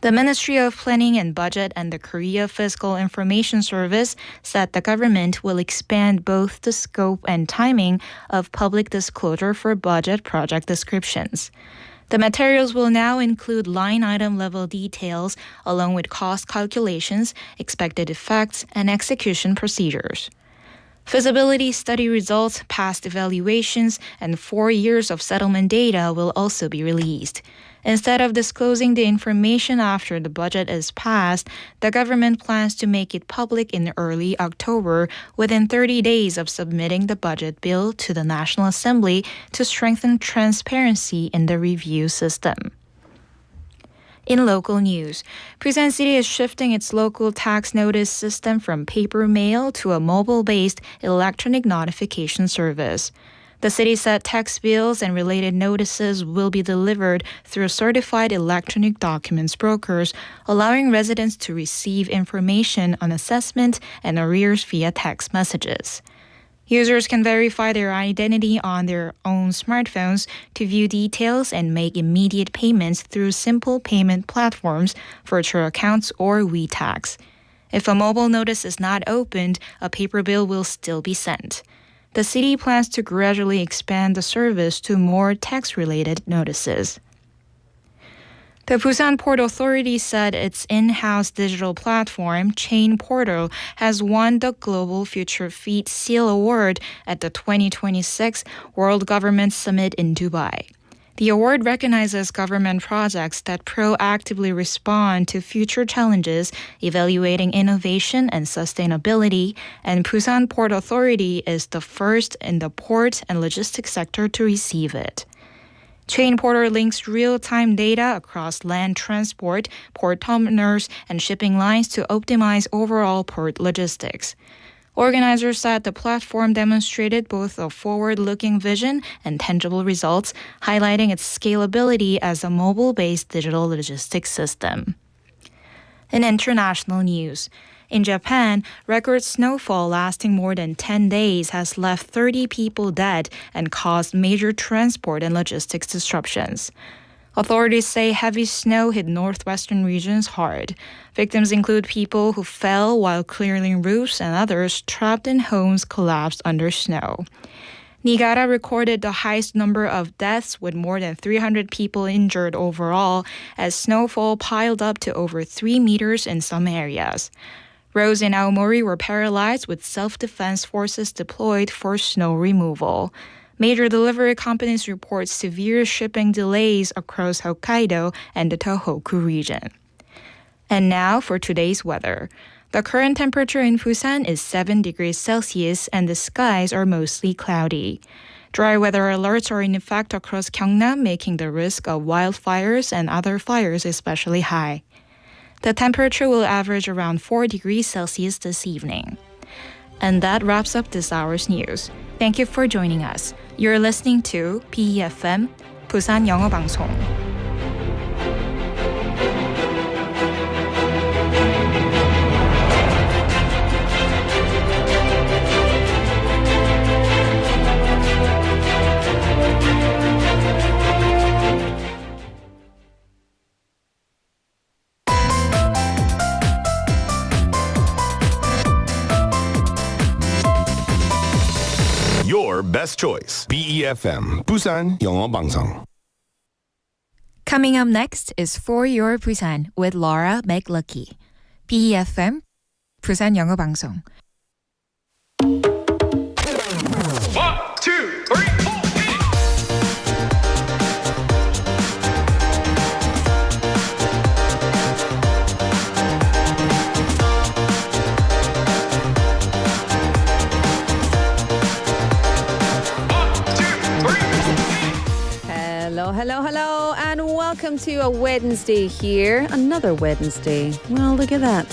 The Ministry of Planning and Budget and the Korea Fiscal Information Service said the government will expand both the scope and timing of public disclosure for budget project descriptions. The materials will now include line item level details along with cost calculations, expected effects, and execution procedures. Feasibility study results, past evaluations, and 4 years of settlement data will also be released. Instead of disclosing the information after the budget is passed, the government plans to make it public in early October within 30 days of submitting the budget bill to the National Assembly to strengthen transparency in the review system. In local news, Busan City is shifting its local tax notice system from paper mail to a mobile-based electronic notification service. The city said tax bills and related notices will be delivered through certified electronic documents brokers, allowing residents to receive information on assessment and arrears via text messages. Users can verify their identity on their own smartphones to view details and make immediate payments through simple payment platforms, virtual accounts, or WeTax. If a mobile notice is not opened, a paper bill will still be sent. The city plans to gradually expand the service to more tax-related notices. The Busan Port Authority said its in-house digital platform, Chain Portal, has won the Global Future Feed Seal Award at the 2026 World Government Summit in Dubai. The award recognizes government projects that proactively respond to future challenges, evaluating innovation and sustainability, and Busan Port Authority is the first in the port and logistics sector to receive it. Chain Portal links real-time data across land transport, port terminals, and shipping lines to optimize overall port logistics. Organizers said the platform demonstrated both a forward-looking vision and tangible results, highlighting its scalability as a mobile-based digital logistics system. In international news, in Japan, record snowfall lasting more than 10 days has left 30 people dead and caused major transport and logistics disruptions. Authorities say heavy snow hit northwestern regions hard. Victims include people who fell while clearing roofs and others trapped in homes collapsed under snow. Niigata recorded the highest number of deaths with more than 300 people injured overall as snowfall piled up to over 3 meters in some areas. Roads in Aomori were paralyzed with self-defense forces deployed for snow removal. Major delivery companies report severe shipping delays across Hokkaido and the Tohoku region. And now for today's weather. The current temperature in Busan is 7 degrees Celsius and the skies are mostly cloudy. Dry weather alerts are in effect across Gyeongnam, making the risk of wildfires and other fires especially high. The temperature will average around 4 degrees Celsius this evening. And that wraps up this hour's news. Thank you for joining us. You're listening to BEFM, 부산영어방송. Your best choice. BEFM, Busan 영어방송. Coming up next is For Your Busan with Laura McLucky. BEFM, 부산영어방송. 1, 2, 3, 4. Hello, and welcome to a Wednesday here. Another Wednesday. Well, look at that.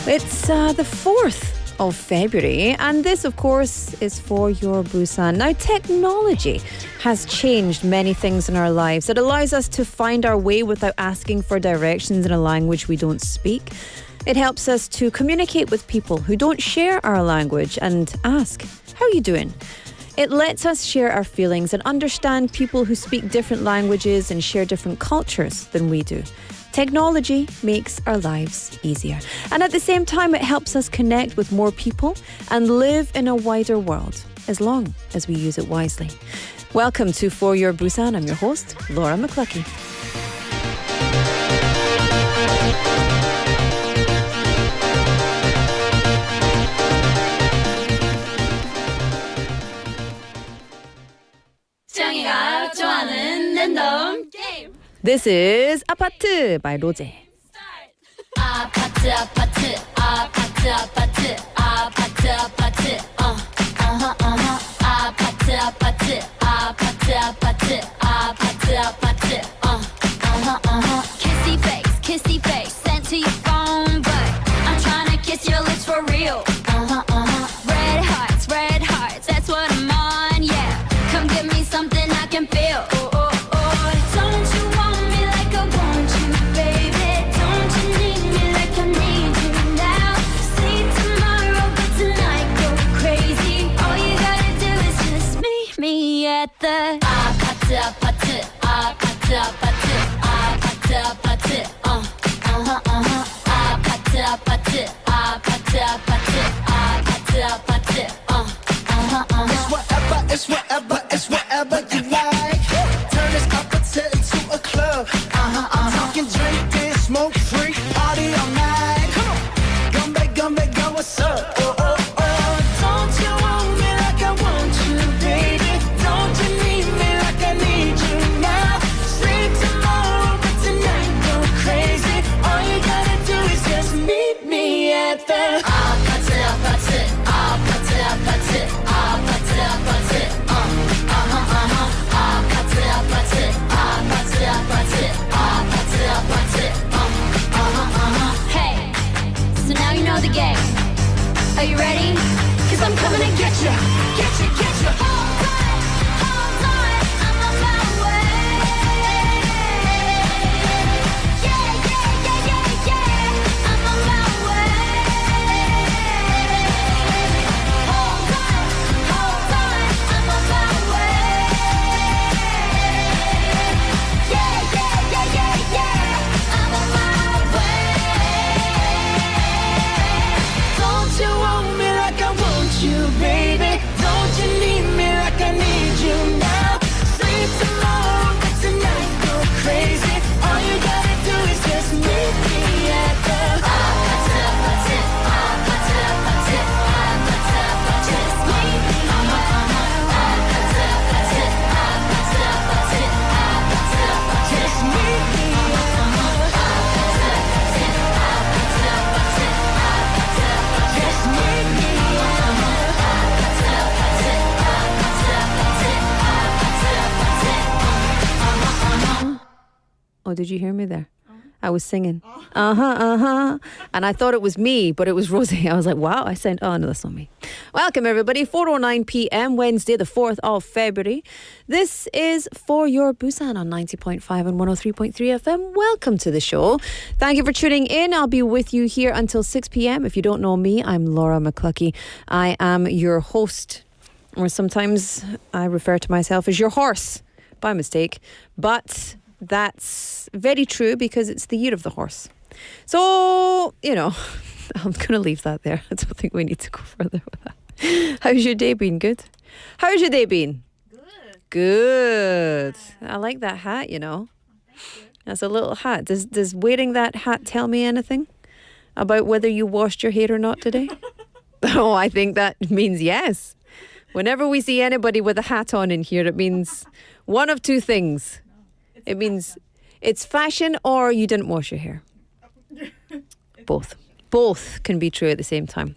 It's the 4th of February, and this, of course, is For Your Busan. Now, technology has changed many things in our lives. It allows us to find our way without asking for directions in a language we don't speak. It helps us to communicate with people who don't share our language and ask, how are you doing? It lets us share our feelings and understand people who speak different languages and share different cultures than we do. Technology makes our lives easier. And at the same time, it helps us connect with more people and live in a wider world, as long as we use it wisely. Welcome to For Your Busan. I'm your host, Laura McCluckey. 수영이가 좋아하는 랜덤 게임. This is 아파트 by 로제. 아파트 아파트 아파트 아파트 아파트 아파트 아파트 아파트 아파트 아파트 아파트 아파트 kissy face sent to your phone but I'm trying to kiss your lips for real. Red hearts, that's what I'm on, yeah. Come give me something I can feel. Don't you want me like I want you, baby? Don't you need me like I need you now? Sleep tomorrow, but tonight go crazy. All you gotta do is just meet me at the 아파트 아파트 아파트 아파트 아파트 아파트 아파트 아파트 아파트 아파트 아파트 It's whatever you like. Turn this opposite into a club. I'm talking drinking, smoke free, party all night. Come on, go, what's up? Don't you want me like I want you, baby? Don't you need me like I need you now? Sleep tomorrow, but tonight go crazy. All you gotta do is just meet me at the 아파트 아파트 아파트 아파트 아파트 아파트 Hey, so now you know the game. Are you ready? 'Cause I'm coming to get you. Hold on, I'm on my way. Yeah, I'm on my way. Hold on, I'm on my way. Yeah, I'm on my way. Don't you want me like I want you, baby? Don't you need me like I need you now? Sleep tomorrow, but tonight go crazy. All you gotta do is just meet me at the 아파트 아파트 아파트 아파트 아파트 아파트 Just meet me 아파트 아파트 아파트 아파트 아파트 아파트 just meet me just meet me Oh, did you hear me there? I was singing. And I thought it was me, but it was Rosie. I was like, wow, I sound, oh no, that's not me. Welcome everybody, 4:09 p.m. Wednesday, the 4th of February. This is For Your Busan on 90.5 and 103.3 FM. Welcome to the show. Thank you for tuning in. I'll be with you here until 6 p.m. If you don't know me, I'm Laura McCluckey. I am your host, or sometimes I refer to myself as your horse by mistake, but that's very true because it's the year of the horse. So, you know, I'm going to leave that there. I don't think we need to go further with that. How's your day been? Good? How's your day been? Good. I like that hat, you know. That's a little hat. Does wearing that hat tell me anything about whether you washed your hair or not today? Oh, I think that means yes. Whenever we see anybody with a hat on in here, it means one of two things. It means it's fashion or you didn't wash your hair. Both. Both can be true at the same time.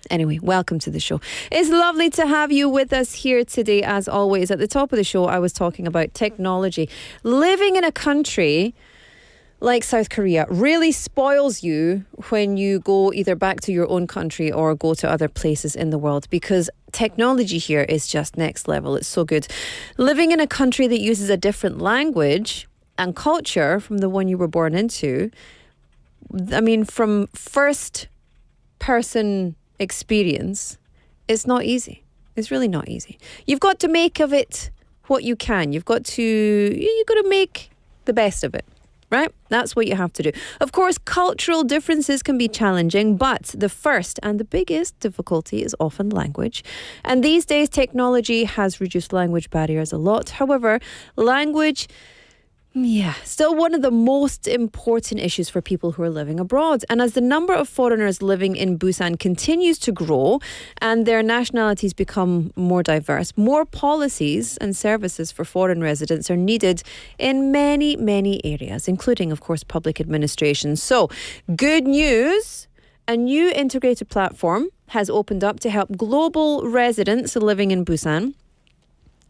Anyway, welcome to the show. It's lovely to have you with us here today, as always. At the top of the show, I was talking about technology. Living in a country like South Korea really spoils you when you go either back to your own country or go to other places in the world, because technology here is just next level. It's so good. Living in a country that uses a different language and culture from the one you were born into, I mean, from first person experience, it's not easy. It's really not easy. You've got to make of it what you can. You've got to make the best of it. right? That's what you have to do. Of course, cultural differences can be challenging, but the first and the biggest difficulty is often language. And these days, technology has reduced language barriers a lot. However, language, still one of the most important issues for people who are living abroad. And as the number of foreigners living in Busan continues to grow and their nationalities become more diverse, more policies and services for foreign residents are needed in many, many areas, including, of course, public administration. So, good news. A new integrated platform has opened up to help global residents living in Busan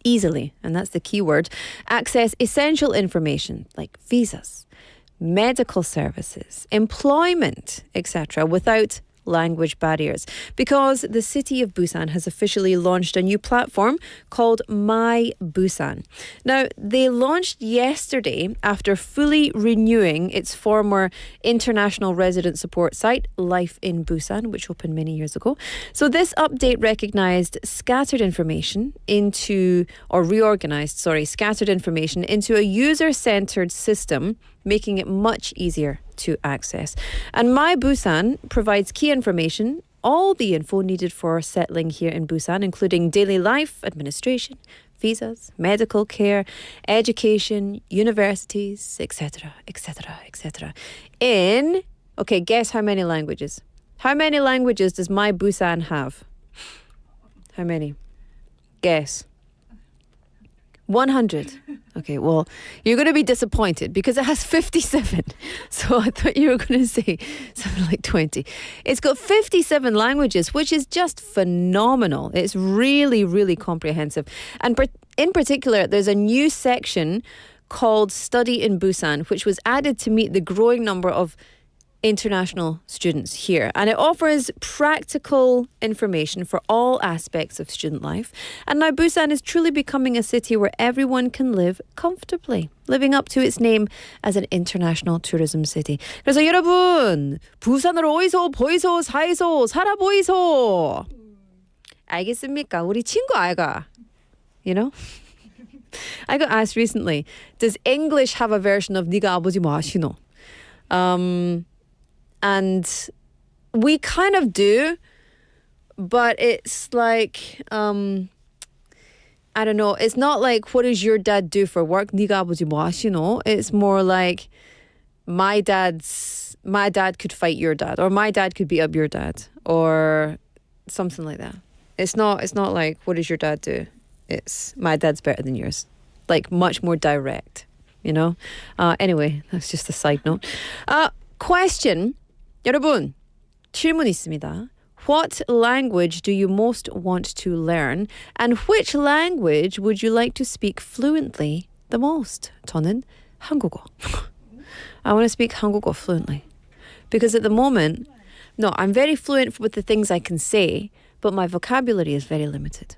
easily, and that's the key word, access essential information like visas, medical services, employment, etc., without language barriers, because the city of Busan has officially launched a new platform called MyBusan. Now, they launched yesterday after fully renewing its former international resident support site, Life in Busan, which opened many years ago. So this update recognized scattered information into a user-centered system, making it much easier to access. And MyBusan provides key information, all the info needed for settling here in Busan, including daily life, administration, visas, medical care, education, universities, etc., etc., etc. Okay, guess how many languages? How many languages does MyBusan have? How many? Guess. 100. Okay, well, you're going to be disappointed because it has 57. So I thought you were going to say something like 20. It's got 57 languages, which is just phenomenal. It's really, really comprehensive. And in particular, there's a new section called Study in Busan, which was added to meet the growing number of international students here, and it offers practical information for all aspects of student life. And now Busan is truly becoming a city where everyone can live comfortably, living up to its name as an international tourism city. 그래서 여러분, 부산을 어디서 보이소 사이소 살아보이소. 알겠습니까? 우리 친구 아이가. You know? I got asked recently, does English have a version of 네가 아버지 뭐 하시노? And we kind of do, but it's like, I don't know, it's not like, what does your dad do for work? 네가 아버지 뭐 하시노? It's more like, my dad could fight your dad, or my dad could beat up your dad, or something like that. It's not like, what does your dad do? It's, my dad's better than yours. Like, much more direct, you know? Anyway, that's just a side note. Question. 여러분, 질문 있습니다. What language do you most want to learn? And which language would you like to speak fluently the most? 저는 한국어. I want to speak 한국어 fluently. Because at the moment, no, I'm very fluent with the things I can say, but my vocabulary is very limited.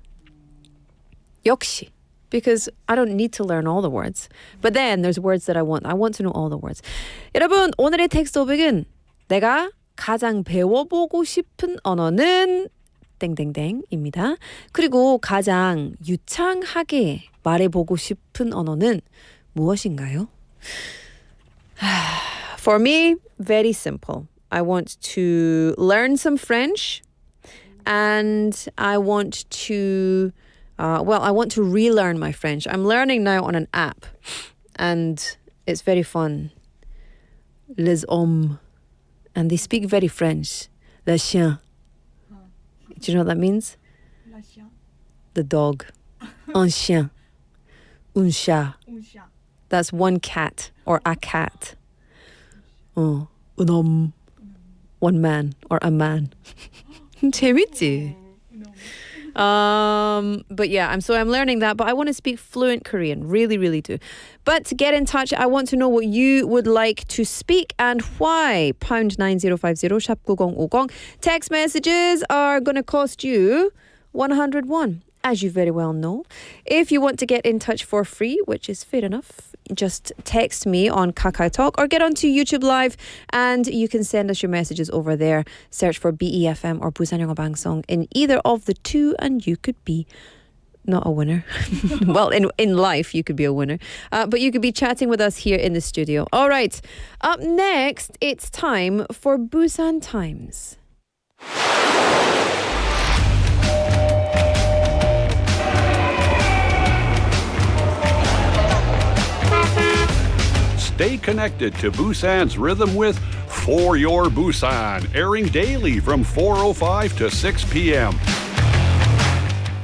역시. Because I don't need to learn all the words. But then there's words that I want. I want to know all the words. 여러분, 오늘의 텍스트 오백은 내가 가장 배워보고 싶은 언어는 땡땡땡입니다. 그리고 가장 유창하게 말해보고 싶은 언어는 무엇인가요? For me, very simple. I want to learn some French, and I want to relearn my French. I'm learning now on an app, and it's very fun. Les hommes. And they speak very French. Le chien. Do you know what that means? The dog. Un chien. Un chat. That's one cat or a cat. Un homme. One man or a man. 재밌지? But yeah, I'm learning that, but I want to speak fluent Korean. Really, really do. But to get in touch, I want to know what you would like to speak and why. Pound 9050, 샵 9050. Text messages are going to cost you 101, as you very well know. If you want to get in touch for free, which is fair enough, just text me on Kakao Talk or get onto YouTube Live and you can send us your messages over there. Search for BEFM or 부산영어방송 in either of the two and you could be not a winner. Well, in life, you could be a winner. But you could be chatting with us here in the studio. All right. Up next, it's time for Busan Times. Stay connected to Busan's rhythm with For Your Busan, airing daily from 4:05 to 6 p.m.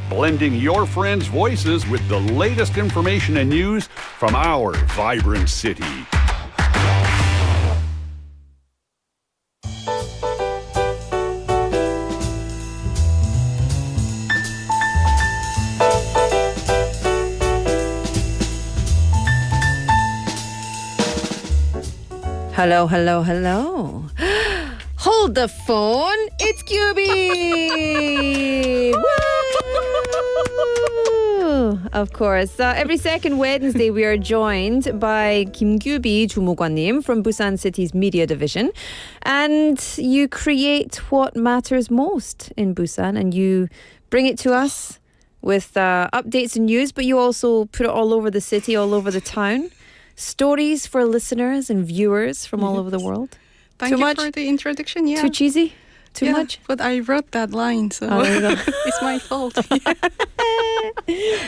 Blending your friends' voices with the latest information and news from our vibrant city. Hello, hello, hello. Hold the phone. It's QB. Woo! Of course. Every second Wednesday, we are joined by Kim Gyubi 주무관님 from Busan City's media division. And you create what matters most in Busan and you bring it to us with updates and news, but you also put it all over the city, all over the town. Stories for listeners and viewers from all over the world. Thank Too you much? for the introduction. Yeah. Too cheesy? Too Yeah, much? But I wrote that line, so Oh, there you go. it's my fault.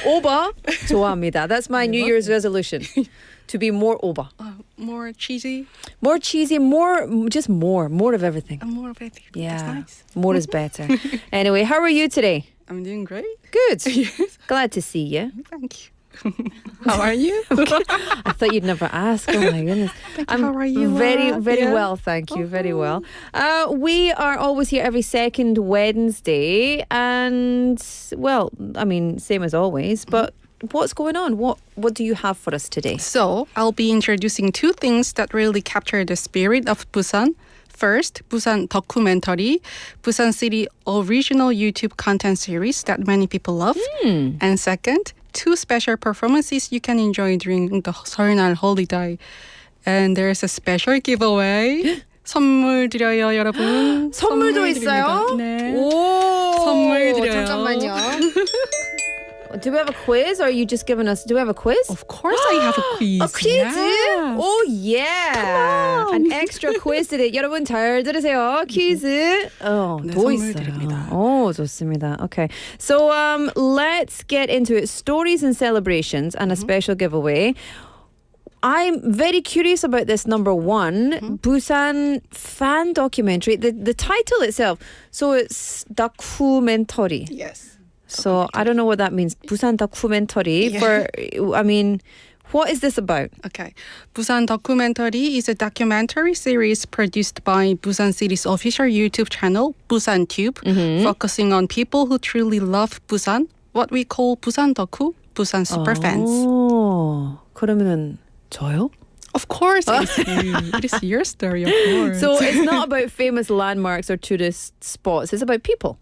오바 좋아합니다. That's my New Year's resolution. To be more 오바. More cheesy More cheesy, more of everything. and more of it. Yeah. That's nice. More is better. Anyway, how are you today? I'm doing great. Good. Glad to see you. Thank you. How are you? I thought you'd never ask. Oh my goodness. How are you? Very, very Yeah. well, thank you. Very well. We are always here every second Wednesday, and well, I mean, same as always. But what's going on? What do you have for us today? So I'll be introducing two things that really capture the spirit of Busan. First, Busan documentary, Busan City original YouTube content series that many people love. And second, two special performances you can enjoy during the 설날 holiday. And there's a special giveaway. 선물 드려요, 여러분. 선물도 있어요? 드립니다. 네. 오, 선물 드려요. 잠깐만요. Do we have a quiz, or are you just giving us? Do we have a quiz? Of course, I have a quiz. A quiz? Yes. Oh yeah! An extra quiz today. 여러분 잘 들으세요. 퀴즈. 네, 더 선물 있어요. 드립니다. 좋습니다. Okay. So let's get into it. Stories and celebrations and a special giveaway. I'm very curious about this number one, Busan fan documentary. The title itself. So it's documentary. Yes. So I don't know what that means. Busan documentary. Yeah. What is this about? Okay. Busan Documentary is a documentary series produced by Busan City's official YouTube channel, Busan Tube, focusing on people who truly love Busan, what we call Busan Doku, Busan superfans. Oh, 그러면은 저요? Of course, it's you. It is your story, of course. So it's not about famous landmarks or tourist spots. It's about people.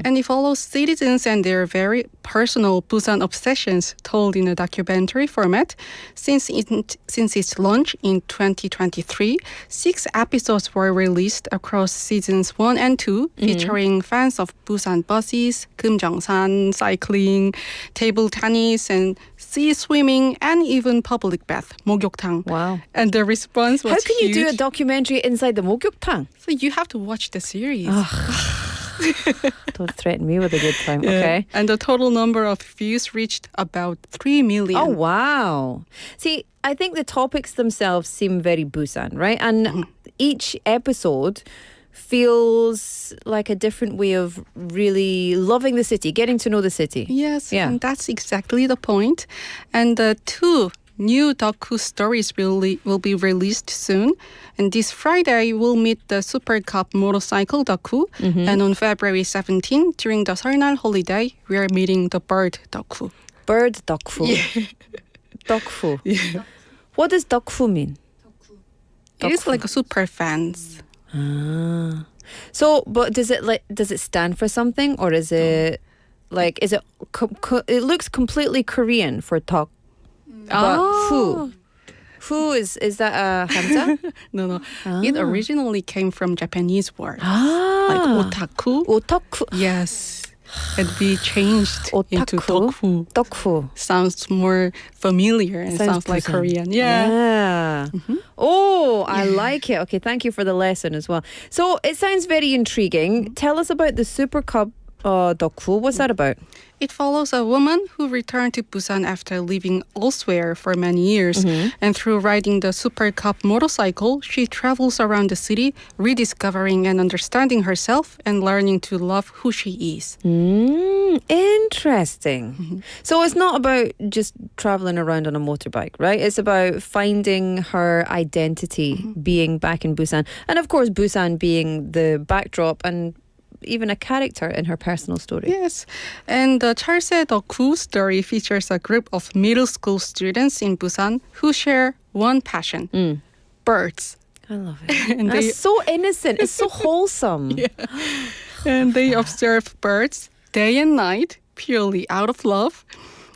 And it follows citizens and their very personal Busan obsessions told in a documentary format. Since its launch in 2023, 6 episodes were released across seasons 1 and 2, featuring fans of Busan buses, Kumjeongsan, cycling, table tennis, and sea swimming, and even public bath, 목욕탕. Wow. And the response was How can you do a huge. documentary inside the 목욕탕? So you have to watch the series. Don't threaten me with a good time. Okay. And the total number of views reached about 3 million. Oh, wow. See, I think the topics themselves seem very Busan, right? And each episode feels like a different way of really loving the city, getting to know the city. Yes, Yeah. and that's exactly the point. And the 2 new docu stories will be released soon. And this Friday, we'll meet the Super Cup motorcycle docu. And on February 17, during the 설날 holiday, we are meeting the bird docu. Bird doku. Doku. What does doku mean? It is like a super fans. So, but does it stand for something, or is it like it looks completely Korean for 덕? But who is that a 한자? No. It originally came from Japanese word. Ah. Like otaku. Otaku. Yes. and we changed into 오타쿠. 덕후. 덕후. Sounds more familiar and sounds like Busan. Korean. Yeah. Yeah. Oh, I like it. Okay, thank you for the lesson as well. So it sounds very intriguing. Tell us about the Super Cup 덕후. What's that about? It follows a woman who returned to Busan after living elsewhere for many years. And through riding the Super Cup motorcycle, she travels around the city, rediscovering and understanding herself and learning to love who she is. Interesting. So it's not about just traveling around on a motorbike, right? It's about finding her identity, being back in Busan. And of course, Busan being the backdrop and even a character in her personal story. Yes. And the 철새 덕후 story features a group of middle school students in Busan who share one passion, birds. I love it. And That's so innocent. It's so wholesome. And they observe birds day and night purely out of love.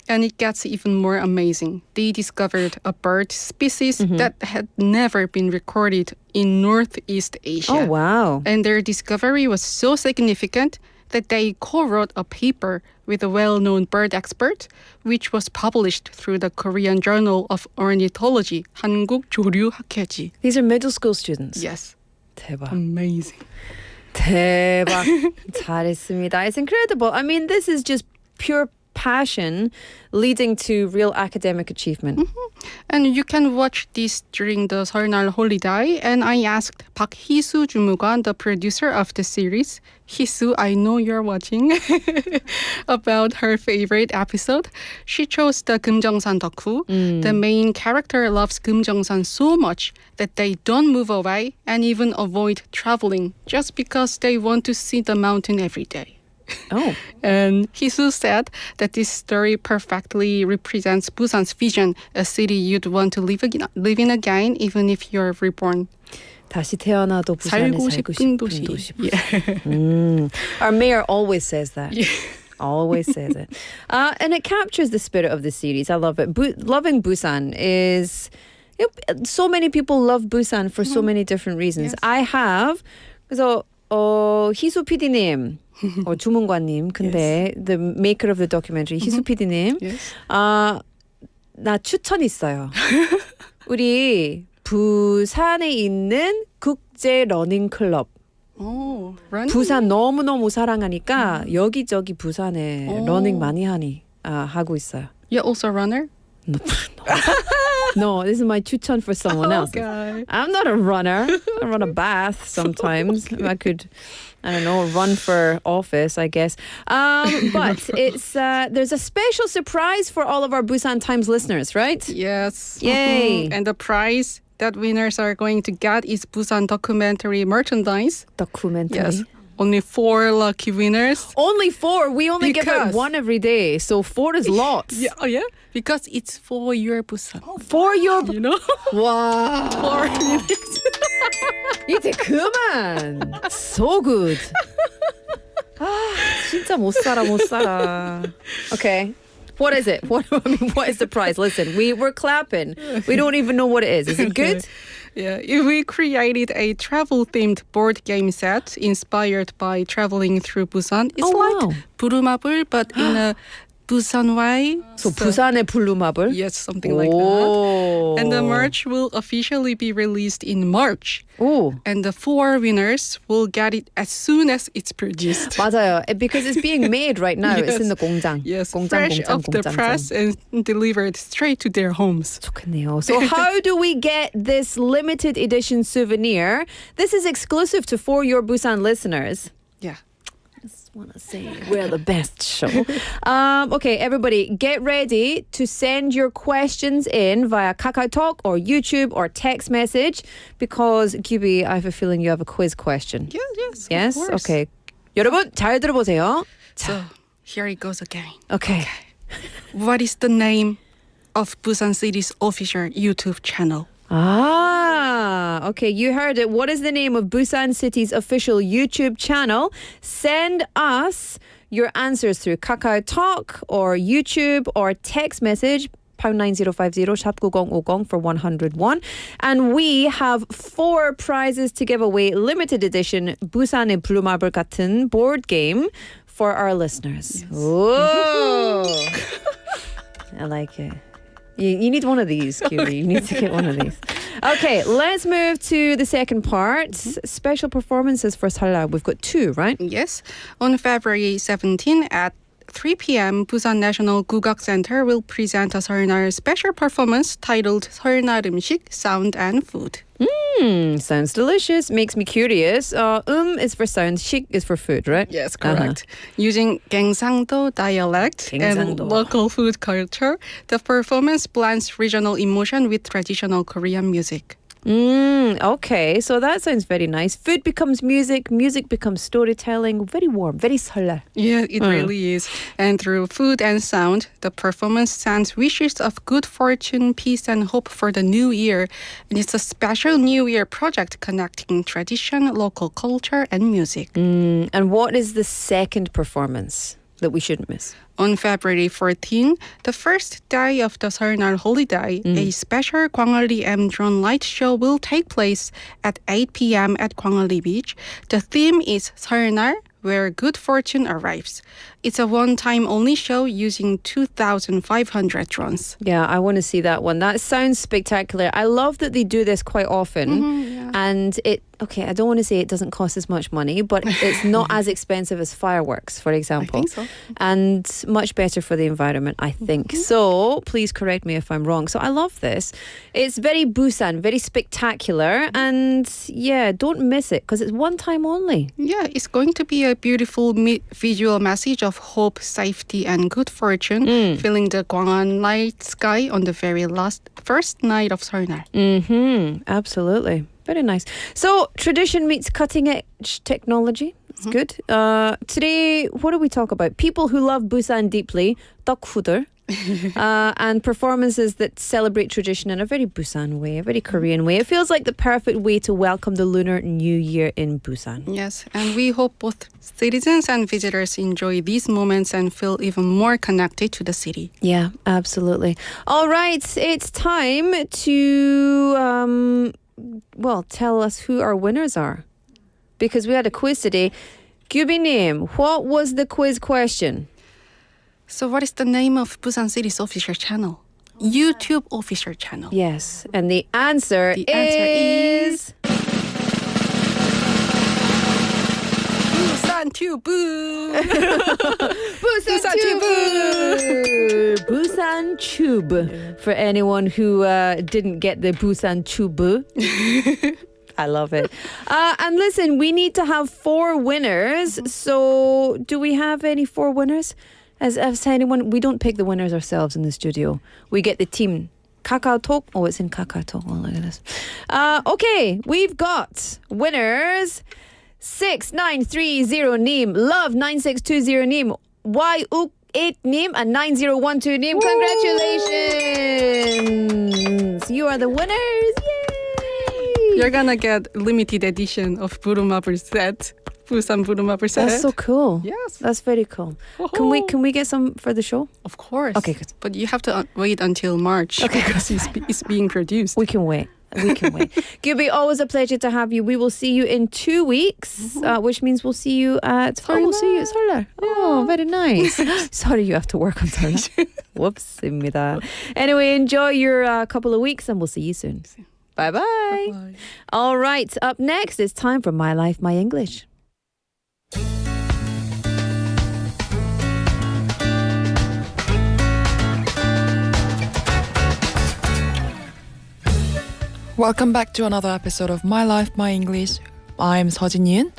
And it gets even more amazing. They discovered a bird species that had never been recorded in Northeast Asia. Oh, wow. And their discovery was so significant that they co-wrote a paper with a well-known bird expert, which was published through the Korean Journal of Ornithology, 한국조류학회지. These are middle school students. Yes. 대박. Amazing. 대박. 잘했습니다. It's incredible. I mean, this is just pure passion leading to real academic achievement. And you can watch this during the 설날 holiday. And I asked Park Hee-soo 주무관, the producer of the series, Hee-soo, I know you're watching, about her favorite episode. She chose the 금정산 덕후. The main character loves 금정산 so much that they don't move away and even avoid traveling just because they want to see the mountain every day. Oh. And Hee-soo said that this story perfectly represents Busan's vision, a city you'd want to live in again, even if you're reborn. 다시 태어나도 부산에 살고 살고 싶은 싶은 도시. 도시. Yeah. Our mayor always says that. Yeah. Always says it. And it captures the spirit of the series. I love it. Loving Busan is... so many people love Busan for so many different reasons. Yes. I have. 그래서 희수 PD님, 주문관님, 근데 the maker of the documentary, 희수 PD님, Yes. 나 추천 있어요. 우리 부산에 있는 국제 러닝 클럽. Oh, running? 부산 너무너무 사랑하니까 여기저기 부산에 러닝 많이 하고 있어요. You're also a runner? No, this is my 추천 for someone else. Okay. I'm not a runner. I run a bath sometimes. I could, I don't know, run for office, I guess. But it's there's a special surprise for all of our Busan Times listeners, right? Yes. Yay. And the prize that winners are going to get is Busan documentary merchandise. Documentary. Yes. Only 4 lucky winners. Only 4. We only give out Because- 1 every day, so 4 is lots. Yeah. Oh, yeah? Because it's for your Busan. For your... You know? 와. 4 winners. 이제 그만. So good. 진짜 못 살아. Okay. What is it? What is the prize? Listen, we're clapping. We don't even know what it is. Is it good? Yeah, we created a travel-themed board game set inspired by traveling through Busan. It's like wow. 부루마블, but in a Busan way. So 부산의 블루마블? Yes, something like that. And the merch will officially be released in March. 오. And the 4 winners will get it as soon as it's produced. 맞아요. Because it's being made right now. It's in the 공장. Yes, 공장, fresh 공장, off the 공장, press and delivered straight to their homes. 좋겠네요. So how do we get this limited edition souvenir? This is exclusive to For Your Busan listeners. Yeah. Want to say we're the best show. Okay, everybody, get ready to send your questions in via KakaoTalk or YouTube or text message because QB, I have a feeling you have a quiz question. Yes. Yes? Of course. Okay. 여러분, 잘 들어보세요. So here it goes again. Okay. What is the name of Busan City's official YouTube channel? Okay, you heard it. What is the name of Busan City's official YouTube channel? Send us your answers through KakaoTalk or YouTube or text message. pound 9050 샵 9050 for 101. And we have 4 prizes to give away. Limited edition 부산의 블루마블 같은 board game for our listeners. Whoa! I like it. You need one of these, QB. You need to get one of these. Okay, let's move to the second part. Special performances for 설날. We've got 2, right? Yes. On February 17 at 3 p.m., Busan National Gugak Center will present a 설날 special performance titled 설날 음식, Sound and Food. Sounds delicious. Makes me curious. Is for sound, 식 is for food, right? Yes, correct. Using 경상도 dialect and 경상도. local food culture, the performance blends regional emotion with traditional Korean music. Okay, so that sounds very nice. Food becomes music, music becomes storytelling. Very warm, very 설날. Yeah, it really is. And through food and sound, the performance sends wishes of good fortune, peace, and hope for the new year. And it's a special New Year project connecting tradition, local culture, and music. And what is the second performance that we shouldn't miss? On February 14, the first day of the 설날 holiday, a special Gwangalli M drone light show will take place at 8 p.m. at Gwangalli Beach. The theme is 설날, where good fortune arrives. It's a one-time only show using 2,500 drones. Yeah, I want to see that one. That sounds spectacular. I love that they do this quite often. And I don't want to say it doesn't cost as much money, but it's not as expensive as fireworks, for example. I think so. And much better for the environment, I think. So please correct me if I'm wrong. So I love this. It's very Busan, very spectacular. And yeah, don't miss it because it's one time only. Yeah, it's going to be a beautiful visual message of hope, safety, and good fortune, filling the Gwangan night sky on the first night of 설날. Absolutely. Very nice. So, tradition meets cutting edge technology. It's good. Today, what do we talk about? People who love Busan deeply, 떡후들, and performances that celebrate tradition in a very Busan way, a very Korean way. It feels like the perfect way to welcome the Lunar New Year in Busan. Yes, and we hope both citizens and visitors enjoy these moments and feel even more connected to the city. Yeah, absolutely. All right, it's time to tell us who our winners are. Because we had a quiz today. Gyubi-nim, what was the quiz question? So what is the name of Busan City's official channel? YouTube official channel. Yes, and the answer is... Busan Tube! Busan Tube! Busan Tube. For anyone who didn't get the Busan Tube. I love it. And listen, we need to have 4 winners. So do we have any 4 winners? As anyone, we don't pick the winners ourselves in the studio. We get the team. KakaoTalk. Oh, it's in KakaoTalk. Oh, look at this. Okay, we've got winners. 6930님, Love 9620님, YUK8님, and 9012님. Congratulations! You are the winners. Yay! You're gonna get limited edition of Burumapur set. Busan Burumapur set. That's so cool. Yes. That's very cool. Can we get some for the show? Of course. Okay, good. But you have to wait until March. Okay, because it's being produced. We can wait. Gyubi, always a pleasure to have you. We will see you in 2 weeks, which means we'll see you at 설날. Oh, very nice. Sorry you have to work on 설날. Whoops입니다. Anyway, enjoy your couple of weeks and we'll see you soon. Bye-bye. Bye-bye. All right, up next, it's time for My Life, My English. Welcome back to another episode of My Life, My English. I'm Sejin Yoon.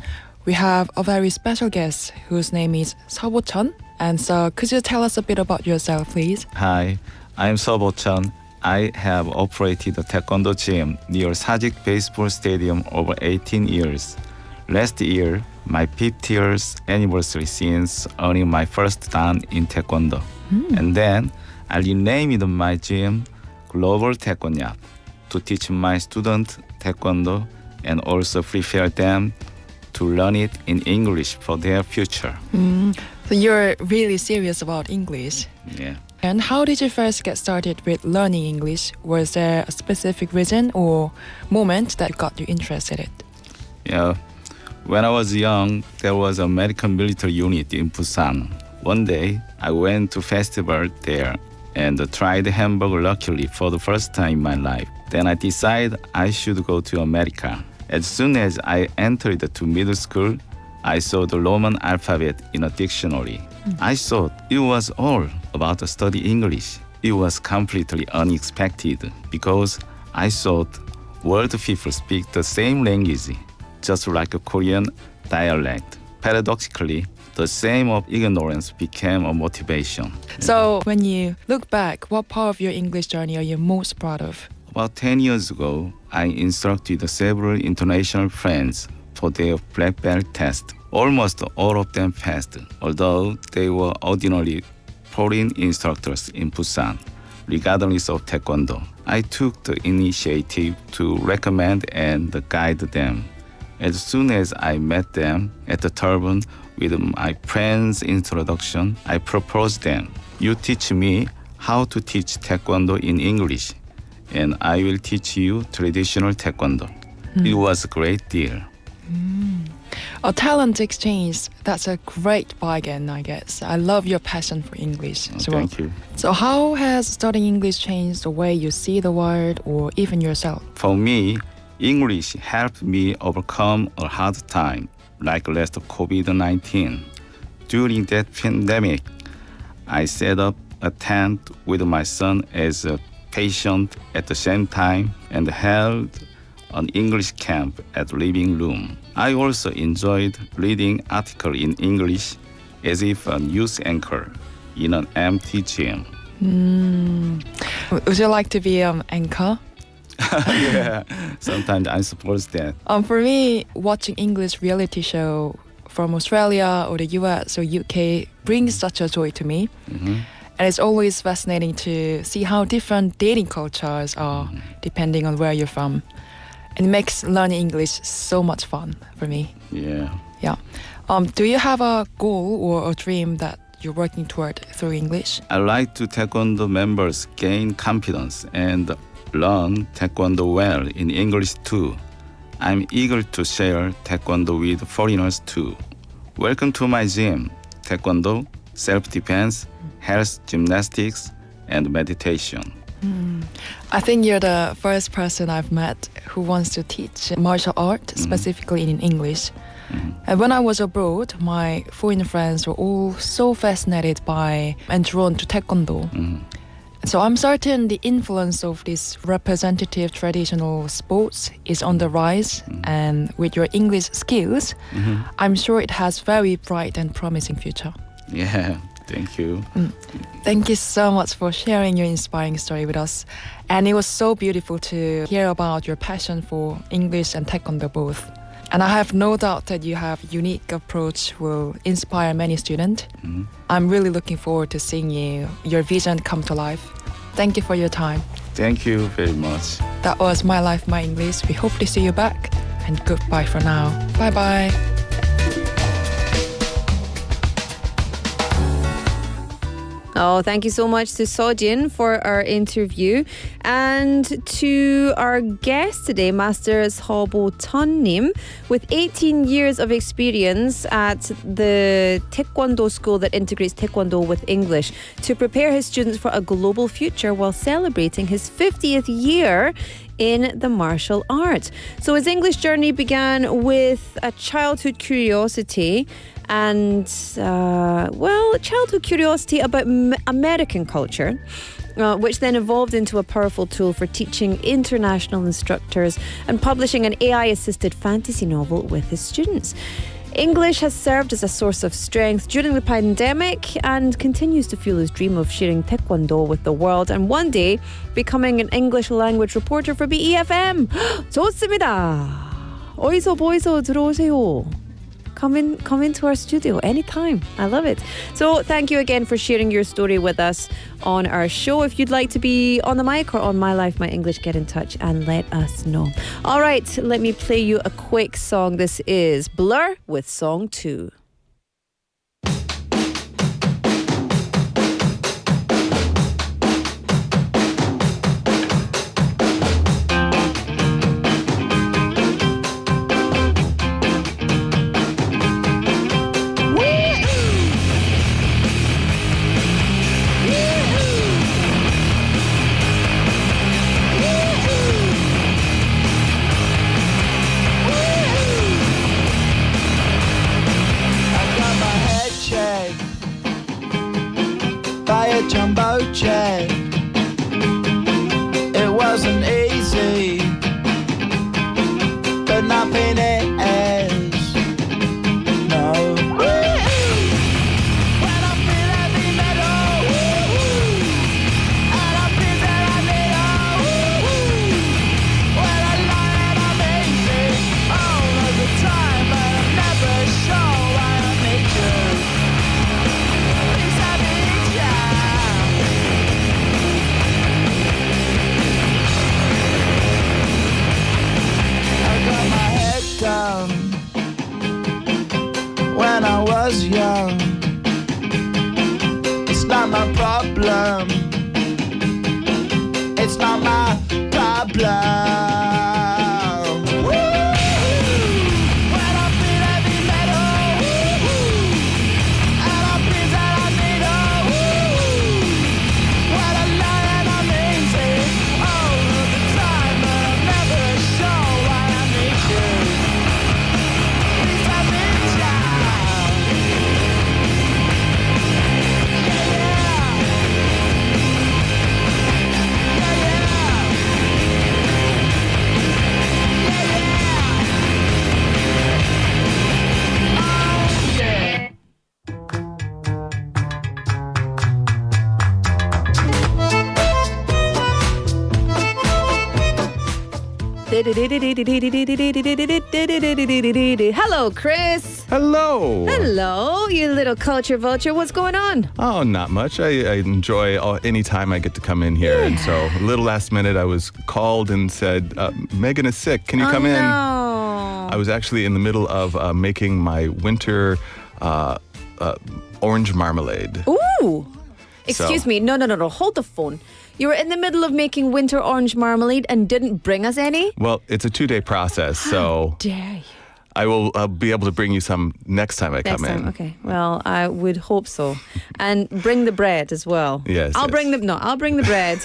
We have a very special guest whose name is Seo Bo-cheon. And so could you tell us a bit about yourself, please? Hi, I'm Seo Bo-cheon. I have operated a taekwondo gym near Sajik Baseball Stadium over 18 years. Last year, my 50 years anniversary since earning my first dan in taekwondo. And then I renamed my gym Global Taekwondo to teach my students taekwondo and also prepare them to learn it in English for their future. So you're really serious about English. Yeah. And how did you first get started with learning English? Was there a specific reason or moment that got you interested in it? Yeah. When I was young, there was an American military unit in Busan. One day, I went to festival there and tried hamburger luckily for the first time in my life. Then I decided I should go to America. As soon as I entered to middle school, I saw the Roman alphabet in a dictionary. I thought it was all about to study English. It was completely unexpected because I thought world people speak the same language, just like a Korean dialect. Paradoxically, the same of ignorance became a motivation. So when you look back, what part of your English journey are you most proud of? About 10 years ago, I instructed several international friends for their black belt test. Almost all of them passed, although they were ordinary foreign instructors in Busan, regardless of Taekwondo. I took the initiative to recommend and guide them. As soon as I met them at the turban with my friend's introduction, I proposed them. You teach me how to teach Taekwondo in English, and I will teach you traditional Taekwondo. It was a great deal. A talent exchange, that's a great bargain, I guess. I love your passion for English. Thank you. So how has studying English changed the way you see the world or even yourself? For me, English helped me overcome a hard time, like last COVID-19. During that pandemic, I set up a tent with my son as a patient at the same time and held an English camp at living room. I also enjoyed reading articles in English as if a news anchor in an empty gym. Would you like to be an anchor? Yeah, sometimes I suppose that. For me, watching English reality show from Australia or the US or UK brings such a joy to me. And it's always fascinating to see how different dating cultures are depending on where you're from. It makes learning English so much fun for me. Yeah. Yeah. Do you have a goal or a dream that you're working toward through English? I like to Taekwondo members gain confidence and learn Taekwondo well in English too. I'm eager to share Taekwondo with foreigners too. Welcome to my gym. Taekwondo, self-defense, health gymnastics, and meditation. I think you're the first person I've met who wants to teach martial art, specifically in English. And when I was abroad, my foreign friends were all so fascinated by and drawn to Taekwondo. So I'm certain the influence of these representative traditional sports is on the rise, and with your English skills, I'm sure it has very bright and promising future. Yeah, thank you. Thank you so much for sharing your inspiring story with us. And it was so beautiful to hear about your passion for English and Taekwondo both. And I have no doubt that you have a unique approach will inspire many students. I'm really looking forward to seeing your vision come to life. Thank you for your time. Thank you very much. That was My Life, My English. We hope to see you back. And goodbye for now. Bye-bye. Oh, thank you so much to Sojin for our interview. And to our guest today, Master Busan Nim, with 18 years of experience at the Taekwondo school that integrates Taekwondo with English to prepare his students for a global future while celebrating his 50th year in the martial art. So his English journey began with a childhood curiosity and, childhood curiosity about American culture, which then evolved into a powerful tool for teaching international instructors and publishing an AI-assisted fantasy novel with his students. English has served as a source of strength during the pandemic and continues to fuel his dream of sharing Taekwondo with the world and one day becoming an English language reporter for BEFM. 좋습니다. 어디서 들어오세요. Come into our studio anytime. I love it. So thank you again for sharing your story with us on our show. If you'd like to be on the mic or on My Life, My English, get in touch and let us know. All right, let me play you a quick song. This is Blur with Song 2. a jumbo jet. It wasn't easy, but nothing is. No. When I feel heavy metal, and I feel that I need when I lie and I'm easy all of the time, but I'm never sure why I need you. Please I need ya. I got my head down when I was young. It's not my problem. It's not my problem. When I feel heavy metal, and I feel that I need when I lie and I'm easy all of the time, but I'm never sure why I need you. Please I need ya. Hello, Chris. Hello. Hello, you little culture vulture. What's going on? Oh, not much. I enjoy any time I get to come in here. And so a little last minute, I was called and said, Megan is sick. Can you come in? No. I was actually in the middle of making my winter orange marmalade. Ooh. Excuse me. No. Hold the phone. You were in the middle of making winter orange marmalade and didn't bring us any? Well, it's a 2-day process, so Dare you? I will be able to bring you some next time I come in. Okay. Well, I would hope so. And bring the bread as well. Yes, I'll yes. bring the bread.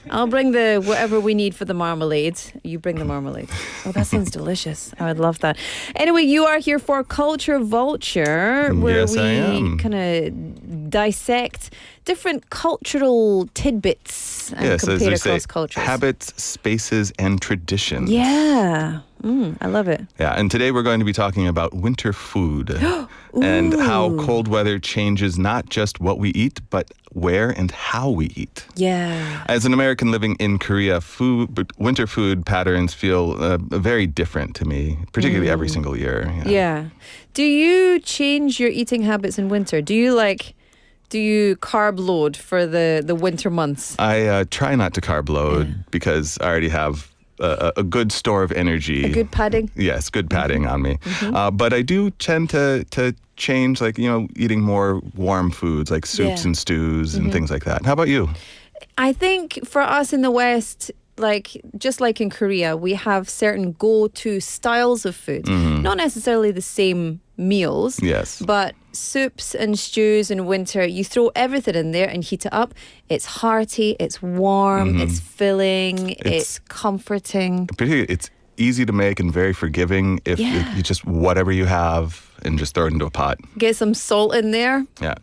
I'll bring the whatever we need for the marmalade. You bring the marmalade. Oh, that sounds delicious. I would love that. Anyway, you are here for Culture Vulture, where Yes, I am. we kind of dissect different cultural tidbits and Yes, as compare they say, across cultures. habits, spaces, and traditions. Yeah. I love it. Yeah, and today we're going to be talking about winter food and how cold weather changes not just what we eat, but where and how we eat. Yeah. As an American living in Korea, winter food patterns feel very different to me, particularly every single year. Yeah. Do you change your eating habits in winter? Do you carb load for the winter months? I try not to carb load because I already have a good store of energy. A good padding? Yes, good padding on me. But I do tend to change, eating more warm foods like soups and stews and things like that. How about you? I think for us in the West, just like in Korea, we have certain go-to styles of food. Not necessarily the same meals. Yes. But soups and stews in winter, you throw everything in there and heat it up. It's hearty, it's warm, it's filling, it's comforting. Particularly, it's easy to make and very forgiving if you just whatever you have and just throw it into a pot. Get some salt in there. Yeah.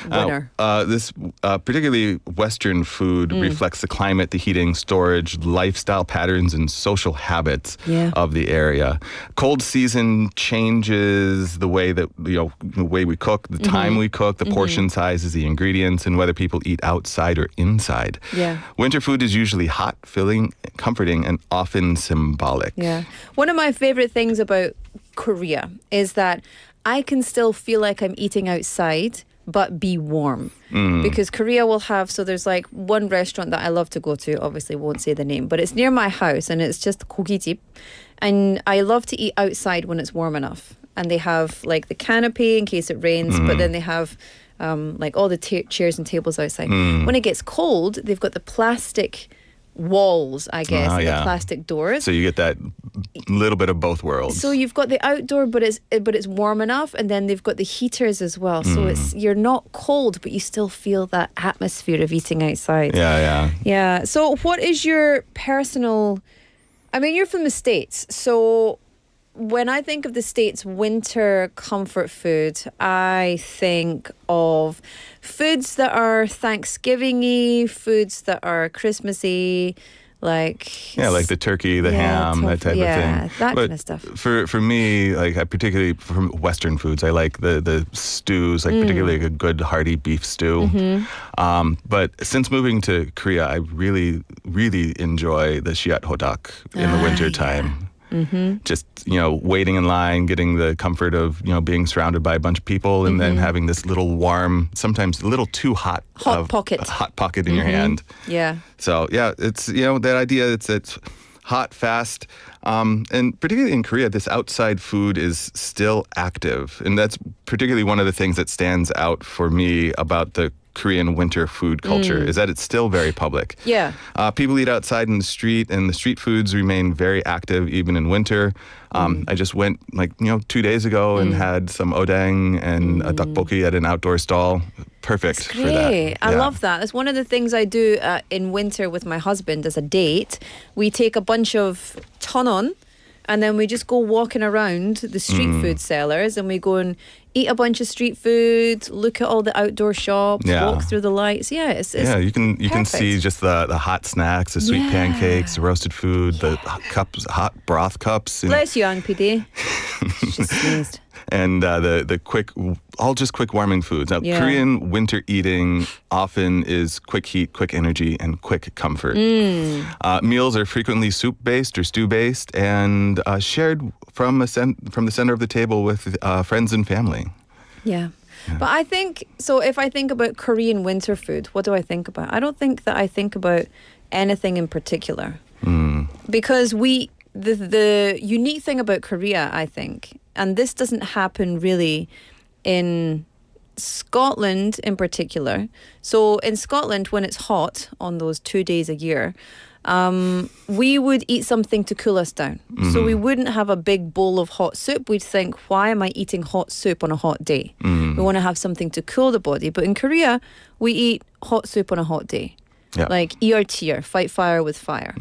Winner. This particularly Western food reflects the climate, the heating, storage, lifestyle patterns, and social habits of the area. Cold season changes the way that the way we cook, the time we cook, the portion sizes, the ingredients, and whether people eat outside or inside. Yeah. Winter food is usually hot, filling, comforting, and often symbolic. Yeah. One of my favorite things about Korea is that I can still feel like I'm eating outside but be warm. Because Korea will have, so there's one restaurant that I love to go to, obviously won't say the name, but it's near my house and it's just 고깃집. And I love to eat outside when it's warm enough. And they have the canopy in case it rains, but then they have all the chairs and tables outside. When it gets cold, they've got the plastic walls, I guess, and the plastic doors. So you get that little bit of both worlds. So you've got the outdoor, but it's warm enough, and then they've got the heaters as well. So you're not cold, but you still feel that atmosphere of eating outside. Yeah. So what is your personal? I mean, you're from the States, so when I think of the States' winter comfort food, I think of foods that are Thanksgiving-y, foods that are Christmassy, like like the turkey, the ham, that type of thing. That But kind of stuff. For me, like I particularly from Western foods, I like the stews, like particularly a good hearty beef stew. But since moving to Korea, I really enjoy the shiat hodak in the winter time. Just waiting in line, getting the comfort of being surrounded by a bunch of people, and then having this little warm, sometimes a little too hot pocket in your hand. Yeah. So it's that idea. It's hot, fast, and particularly in Korea, this outside food is still active, and that's particularly one of the things that stands out for me about the Korean winter food culture is that it's still very public. Yeah. People eat outside in the street, and the street foods remain very active even in winter. I just went 2 days ago and had some odang and a tteokbokki at an outdoor stall. Perfect for that. Great. I love that. It's one of the things I do in winter with my husband as a date. We take a bunch of cheonwon, and then we just go walking around the street food sellers, and we go and eat a bunch of street food, look at all the outdoor shops, walk through the lights. Yeah, it's you can see just the hot snacks, the sweet pancakes, the roasted food, the hot broth cups. Bless you, Ang PD. She sneezed. And the quick warming foods. Now, Korean winter eating often is quick heat, quick energy, and quick comfort. Meals are frequently soup-based or stew-based and shared from the center of the table with friends and family. Yeah. But I think, so if I think about Korean winter food, what do I think about? I don't think that I think about anything in particular. Because the unique thing about Korea, I think, and this doesn't happen really in Scotland in particular. So in Scotland, when it's hot on those 2 days a year, we would eat something to cool us down. So we wouldn't have a big bowl of hot soup. We'd think, why am I eating hot soup on a hot day? We want to have something to cool the body. But in Korea, we eat hot soup on a hot day. Like ERTR, fight fire with fire.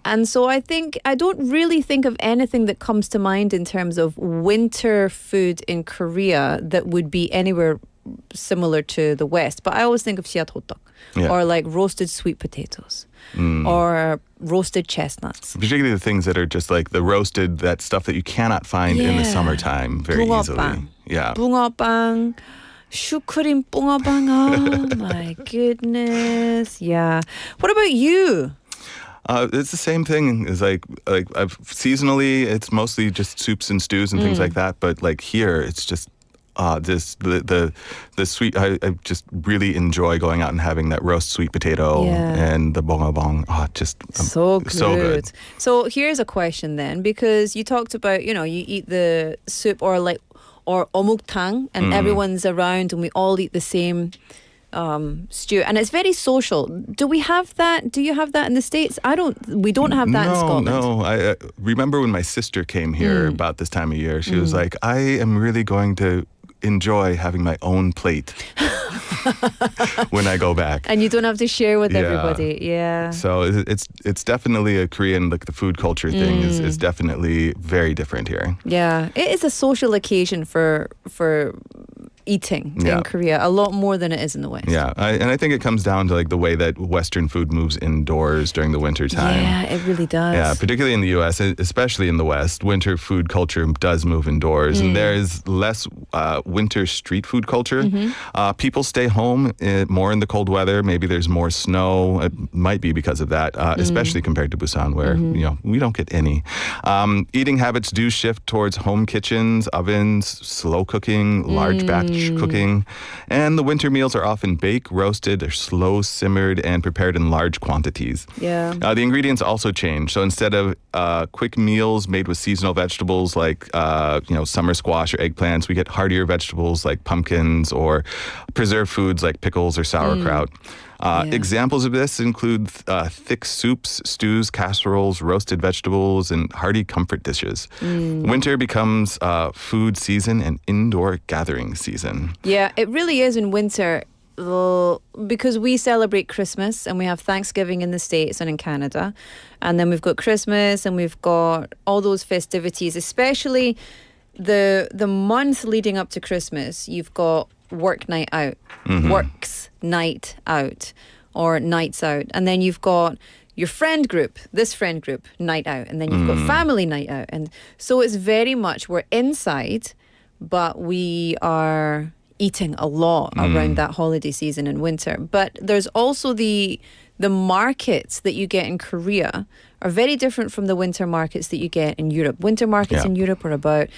And so I don't really think of anything that comes to mind in terms of winter food in Korea that would be anywhere similar to the West. But I always think of siat hotdog or like roasted sweet potatoes or roasted chestnuts. Particularly the things that are just like the roasted, that stuff that you cannot find in the summertime very easily. Yeah. 붕어빵. 슈크림 붕어빵. Oh my goodness. Yeah. What about you? It's the same thing. It's like seasonally, it's mostly just soups and stews and things like that. But like here, it's just the sweet. I just really enjoy going out and having that roast sweet potato and the bongabong. Just so good. So good. So here's a question then, because you talked about you eat the soup or 어묵탕 and everyone's around and we all eat the same stew, and it's very social. Do we have that? Do you have that in the States? We don't have that in Scotland. No, I remember when my sister came here about this time of year, she was like, I am really going to enjoy having my own plate when I go back. And you don't have to share with everybody. Yeah. So it's definitely a Korean, like the food culture thing is definitely very different here. Yeah. It is a social occasion for eating in Korea a lot more than it is in the West. Yeah, and I think it comes down to like the way that Western food moves indoors during the winter time. Yeah, it really does. Yeah, particularly in the U.S., especially in the West, winter food culture does move indoors, and there is less winter street food culture. People stay home more in the cold weather. Maybe there's more snow. It might be because of that, especially compared to Busan, where we don't get any. Eating habits do shift towards home kitchens, ovens, slow cooking, large batch cooking, and the winter meals are often baked, roasted, or slow simmered and prepared in large quantities. Yeah. The ingredients also change. So instead of quick meals made with seasonal vegetables like summer squash or eggplants, we get heartier vegetables like pumpkins or preserved foods like pickles or sauerkraut. Examples of this include thick soups, stews, casseroles, roasted vegetables, and hearty comfort dishes. Winter becomes food season and indoor gathering season. Yeah, it really is in winter. because we celebrate Christmas and we have Thanksgiving in the States and in Canada, and then we've got Christmas and we've got all those festivities, especially the month leading up to Christmas. You've got work night out, works night out, or nights out, and then you've got your friend group, this friend group, night out, and then you've got family night out. And so it's very much, we're inside, but we are eating a lot around that holiday season in winter. But there's also the markets that you get in Korea are very different from the winter markets that you get in Europe. Winter markets in Europe are about,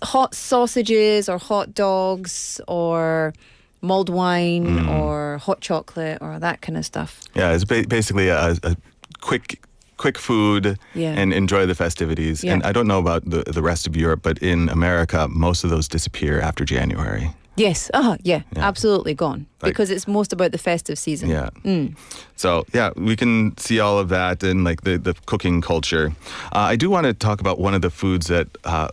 hot sausages or hot dogs or mulled wine or hot chocolate or that kind of stuff. Yeah, it's basically a quick food and enjoy the festivities. Yeah. And I don't know about the rest of Europe, but in America, most of those disappear after January. Yes, absolutely gone. Because it's most about the festive season. Yeah. So, we can see all of that in like the cooking culture. I do want to talk about one of the foods that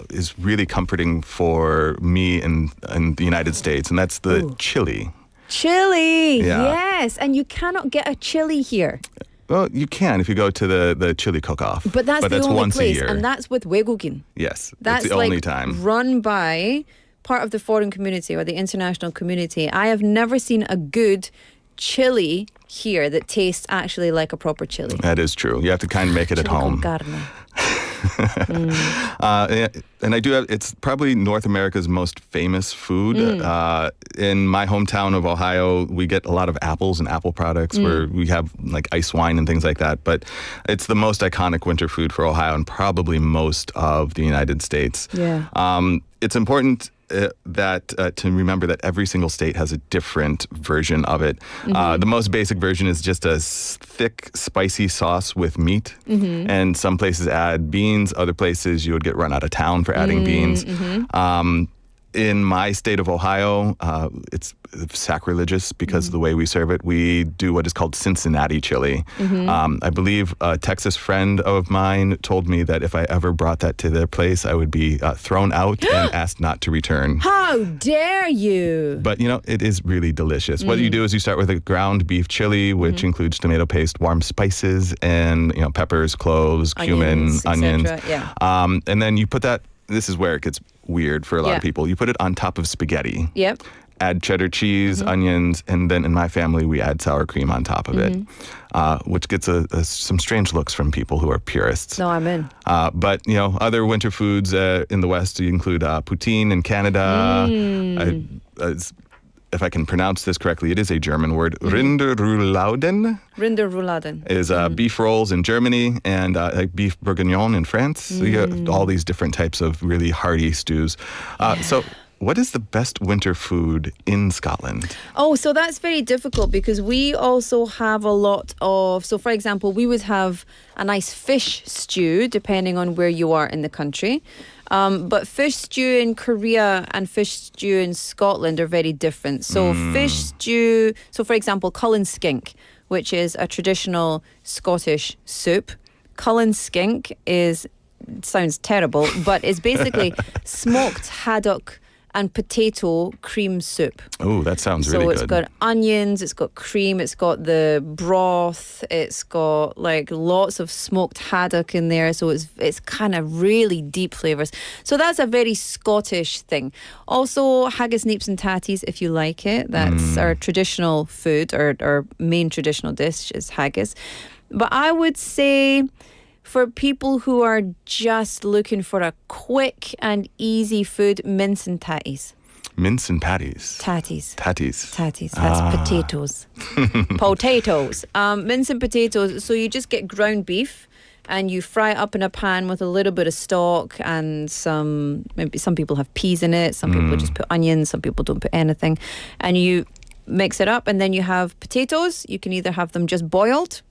is really comforting for me in the United States, and that's the chili. Chili, yes. And you cannot get a chili here. Well, you can if you go to the chili cook-off. But that's the only once place, a year. and that's with 외국인. Yes, That's the only time. Run by part of the foreign community or the international community. I have never seen a good chili here that tastes actually like a proper chili. That is true. You have to kind of make it at Chili home. con carne. And I do have, it's probably North America's most famous food. In my hometown of Ohio, we get a lot of apples and apple products where we have like ice wine and things like that. But it's the most iconic winter food for Ohio and probably most of the United States. Yeah. It's important that to remember that every single state has a different version of it. The most basic version is just a thick, spicy sauce with meat. And some places add beans. Other places you would get run out of town for adding beans. In my state of Ohio, it's sacrilegious because of the way we serve it. We do what is called Cincinnati chili. I believe a Texas friend of mine told me that if I ever brought that to their place, I would be thrown out and asked not to return. How dare you? But, it is really delicious. What you do is you start with a ground beef chili, which includes tomato paste, warm spices, and, peppers, cloves, cumin, onions. Yeah. And then you put that, this is where it gets weird for a lot of people. You put it on top of spaghetti. Yep. Add cheddar cheese, onions, and then in my family we add sour cream on top of it, which gets some strange looks from people who are purists. No, I'm in. But other winter foods in the West include poutine in Canada. If I can pronounce this correctly, it is a German word. Rinderrouladen. Rinderrouladen Is beef rolls in Germany and like beef bourguignon in France. So you have all these different types of really hearty stews. So what is the best winter food in Scotland? Oh, so that's very difficult because we also have a lot of... So, for example, we would have a nice fish stew depending on where you are in the country. But fish stew in Korea and fish stew in Scotland are very different. So fish stew... So, for example, Cullen skink, which is a traditional Scottish soup. Cullen skink sounds terrible, but it's basically smoked haddock and potato cream soup. Oh, that sounds really good. So it's got onions, it's got cream, it's got the broth, it's got like lots of smoked haddock in there. So it's kind of really deep flavors. So that's a very Scottish thing. Also, haggis, neeps and tatties, if you like it. That's our traditional food, our main traditional dish is haggis. But I would say... For people who are just looking for a quick and easy food, mince and tatties. Mince and patties. Tatties. Tatties. Tatties. That's potatoes. Potatoes. Mince and potatoes. So you just get ground beef and you fry it up in a pan with a little bit of stock and maybe some people have peas in it. Some people just put onions. Some people don't put anything. And you mix it up and then you have potatoes. You can either have them just boiled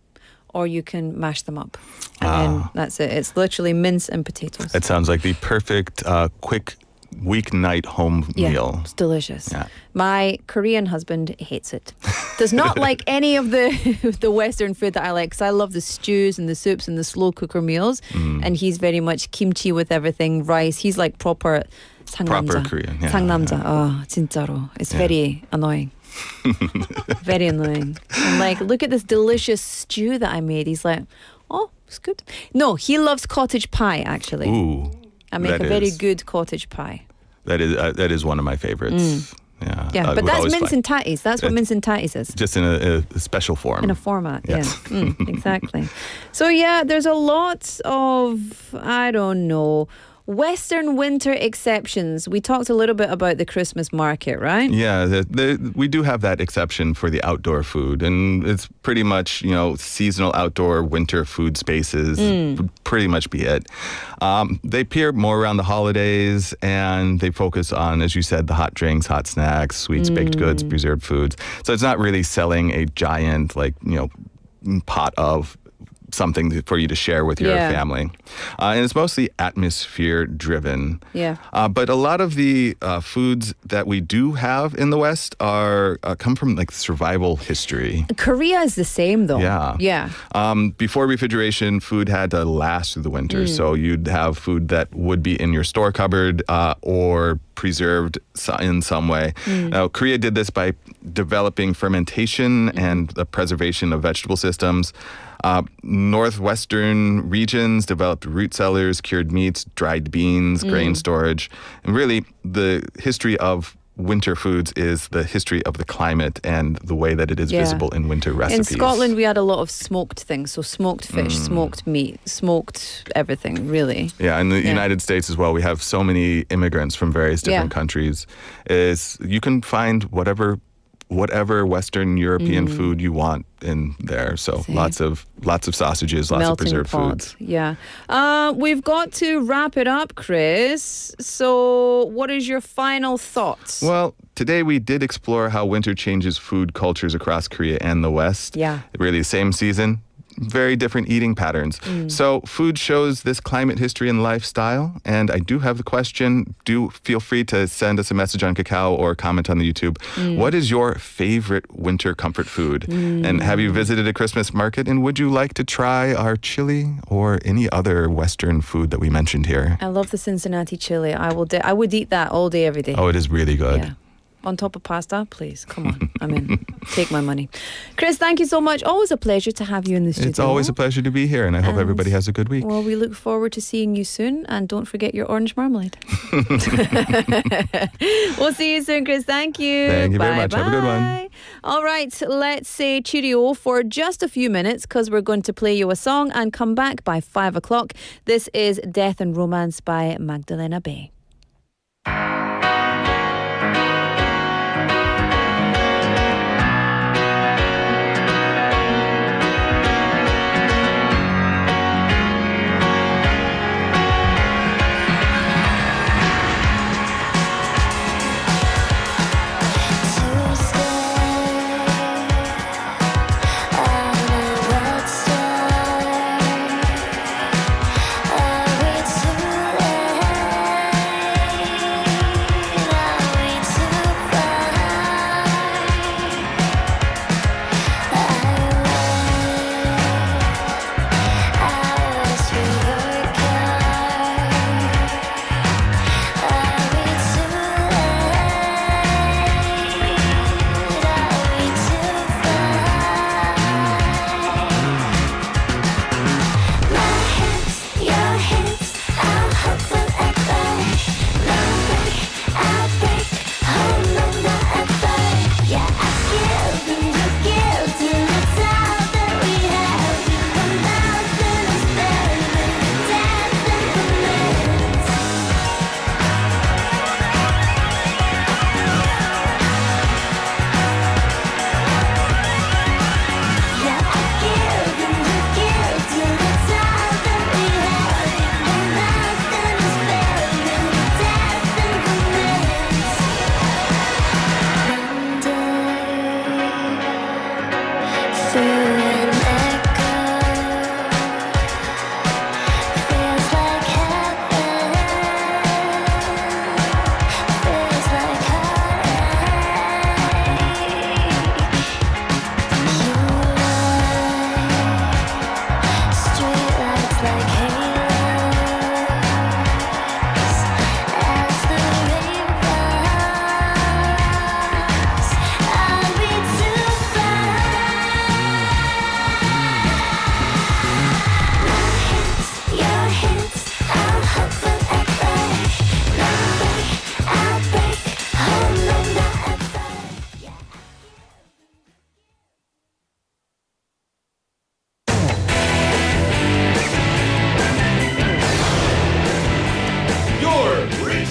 or you can mash them up. And then that's it. It's literally mince and potatoes. It sounds like the perfect, quick weeknight home meal. It's delicious. Yeah. My Korean husband hates it. Does not like any of the Western food that I like, because I love the stews and the soups and the slow cooker meals. And he's very much kimchi with everything, rice. He's like proper 상남자. Proper Korean. Yeah. 상남자. Oh, 진짜로. It's very annoying. Very annoying. I'm like, look at this delicious stew that I made. He's like, oh, it's good. No, he loves cottage pie, actually. Ooh, I make that a very is- good cottage pie. That is one of my favorites. Yeah, Yeah, I but would that's always mince find- and tatties. That's what mince and tatties is. just in a special form. In a format, Yes. yeah. Exactly. So, yeah, there's a lot of, I don't know, Western winter exceptions. We talked a little bit about the Christmas market, right? Yeah, we do have that exception for the outdoor food, and it's pretty much, seasonal outdoor winter food spaces would pretty much be it. They appear more around the holidays, and they focus on, as you said, the hot drinks, hot snacks, sweets, baked goods, preserved foods. So it's not really selling a giant, pot of something for you to share with your Yeah. family. And it's mostly atmosphere driven. Yeah. But a lot of the foods that we do have in the West are come from survival history. Korea is the same, though. Yeah. Yeah. Before refrigeration, food had to last through the winter. So you'd have food that would be in your store cupboard or preserved in some way. Now, Korea did this by developing fermentation and the preservation of vegetable systems. Northwestern regions developed root cellars, cured meats, dried beans, grain storage. And really, the history of winter foods is the history of the climate and the way that it is Yeah. visible in winter recipes. In Scotland, we had a lot of smoked things. So smoked fish, smoked meat, smoked everything, really. Yeah, in the United States as well, we have so many immigrants from various different Yeah. countries. You can find whatever Western European food you want in there. So See. lots of sausages, lots of Melting preserved pot. foods. Yeah. We've got to wrap it up, Chris. So what is your final thoughts? Well, today we did explore how winter changes food cultures across Korea and the West. Yeah. Really, same season, very different eating patterns. So food shows this climate history and lifestyle. And I do have the question. Do feel free to send us a message on Kakao or comment on the YouTube. What is your favorite winter comfort food? And have you visited a Christmas market? And would you like to try our chili or any other Western food that we mentioned here? I love the Cincinnati chili. I would eat that all day, every day. Oh, it is really good. Yeah. On top of pasta, please. Come on. I'm in. Take my money. Chris, thank you so much. Always a pleasure to have you in the studio. It's always a pleasure to be here, and I hope And- everybody has a good week. Well, we look forward to seeing you soon. And don't forget your orange marmalade. We'll see you soon, Chris. Thank you. Thank you very Bye, much. Have a good one. bye. All right. Let's say cheerio for just a few minutes because we're going to play you a song and come back by 5 o'clock. This is Death and Romance by Magdalena Bay. Are we too late?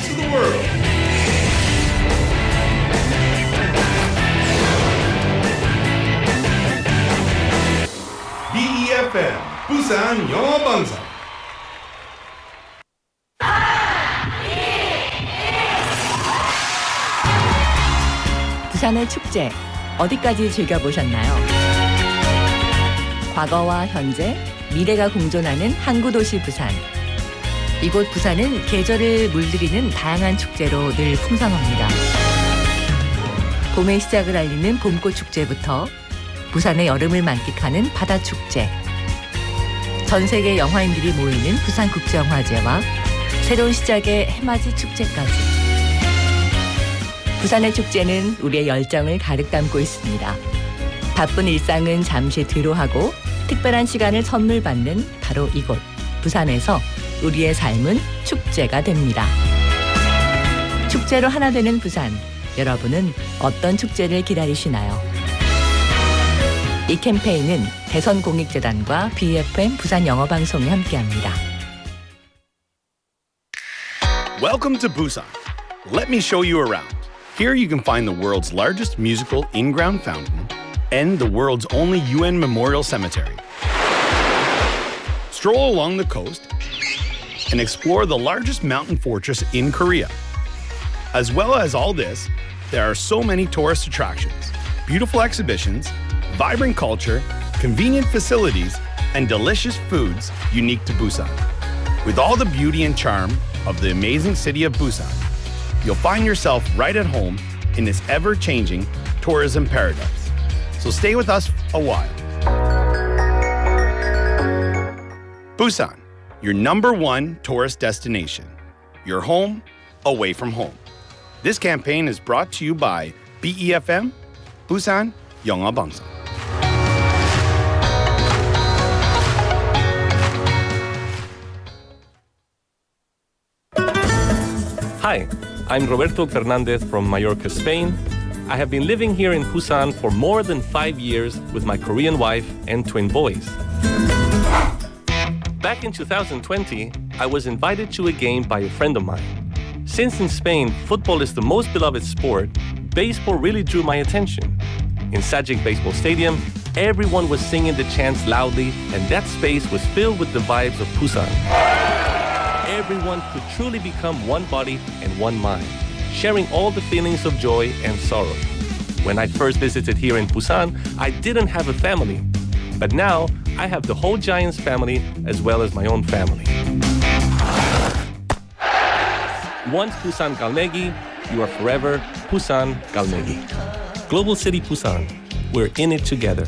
to the world. BEFM 부산 영어방송. 부산의 축제 어디까지 즐겨보셨나요? 과거와 현재, 미래가 공존하는 항구도시 부산. 이곳 부산은 계절을 물들이는 다양한 축제로 늘 풍성합니다. 봄의 시작을 알리는 봄꽃 축제부터 부산의 여름을 만끽하는 바다 축제, 전 세계 영화인들이 모이는 부산국제영화제와 새로운 시작의 해맞이 축제까지. 부산의 축제는 우리의 열정을 가득 담고 있습니다. 바쁜 일상은 잠시 뒤로 하고 특별한 시간을 선물 받는 바로 이곳 부산에서 우리의 삶은 축제가 됩니다. 축제로 하나 되는 부산, 여러분은 어떤 축제를 기다리시나요? 이 캠페인은 대선공익재단과 BFM 부산영어방송이 함께합니다. Welcome to Busan. Let me show you around. Here you can find the world's largest musical in-ground fountain and the world's only UN memorial cemetery. Stroll along the coast and explore the largest mountain fortress in Korea. As well as all this, there are so many tourist attractions, beautiful exhibitions, vibrant culture, convenient facilities, and delicious foods unique to Busan. With all the beauty and charm of the amazing city of Busan, you'll find yourself right at home in this ever-changing tourism paradise. So stay with us a while. Busan, your #1 tourist destination. Your home, away from home. This campaign is brought to you by BEFM, Busan 영어방송. Hi, I'm Roberto Fernandez from Mallorca, Spain. I have been living here in Busan for more than 5 years with my Korean wife and twin boys. Back in 2020, I was invited to a game by a friend of mine. Since in Spain, football is the most beloved sport, baseball really drew my attention. In Sajic Baseball Stadium, everyone was singing the chants loudly, and that space was filled with the vibes of Busan. Everyone could truly become one body and one mind, sharing all the feelings of joy and sorrow. When I first visited here in Busan, I didn't have a family. But now, I have the whole Giants family as well as my own family. Once Busan Galmegi, you are forever Busan Galmegi. Global City Busan, we're in it together.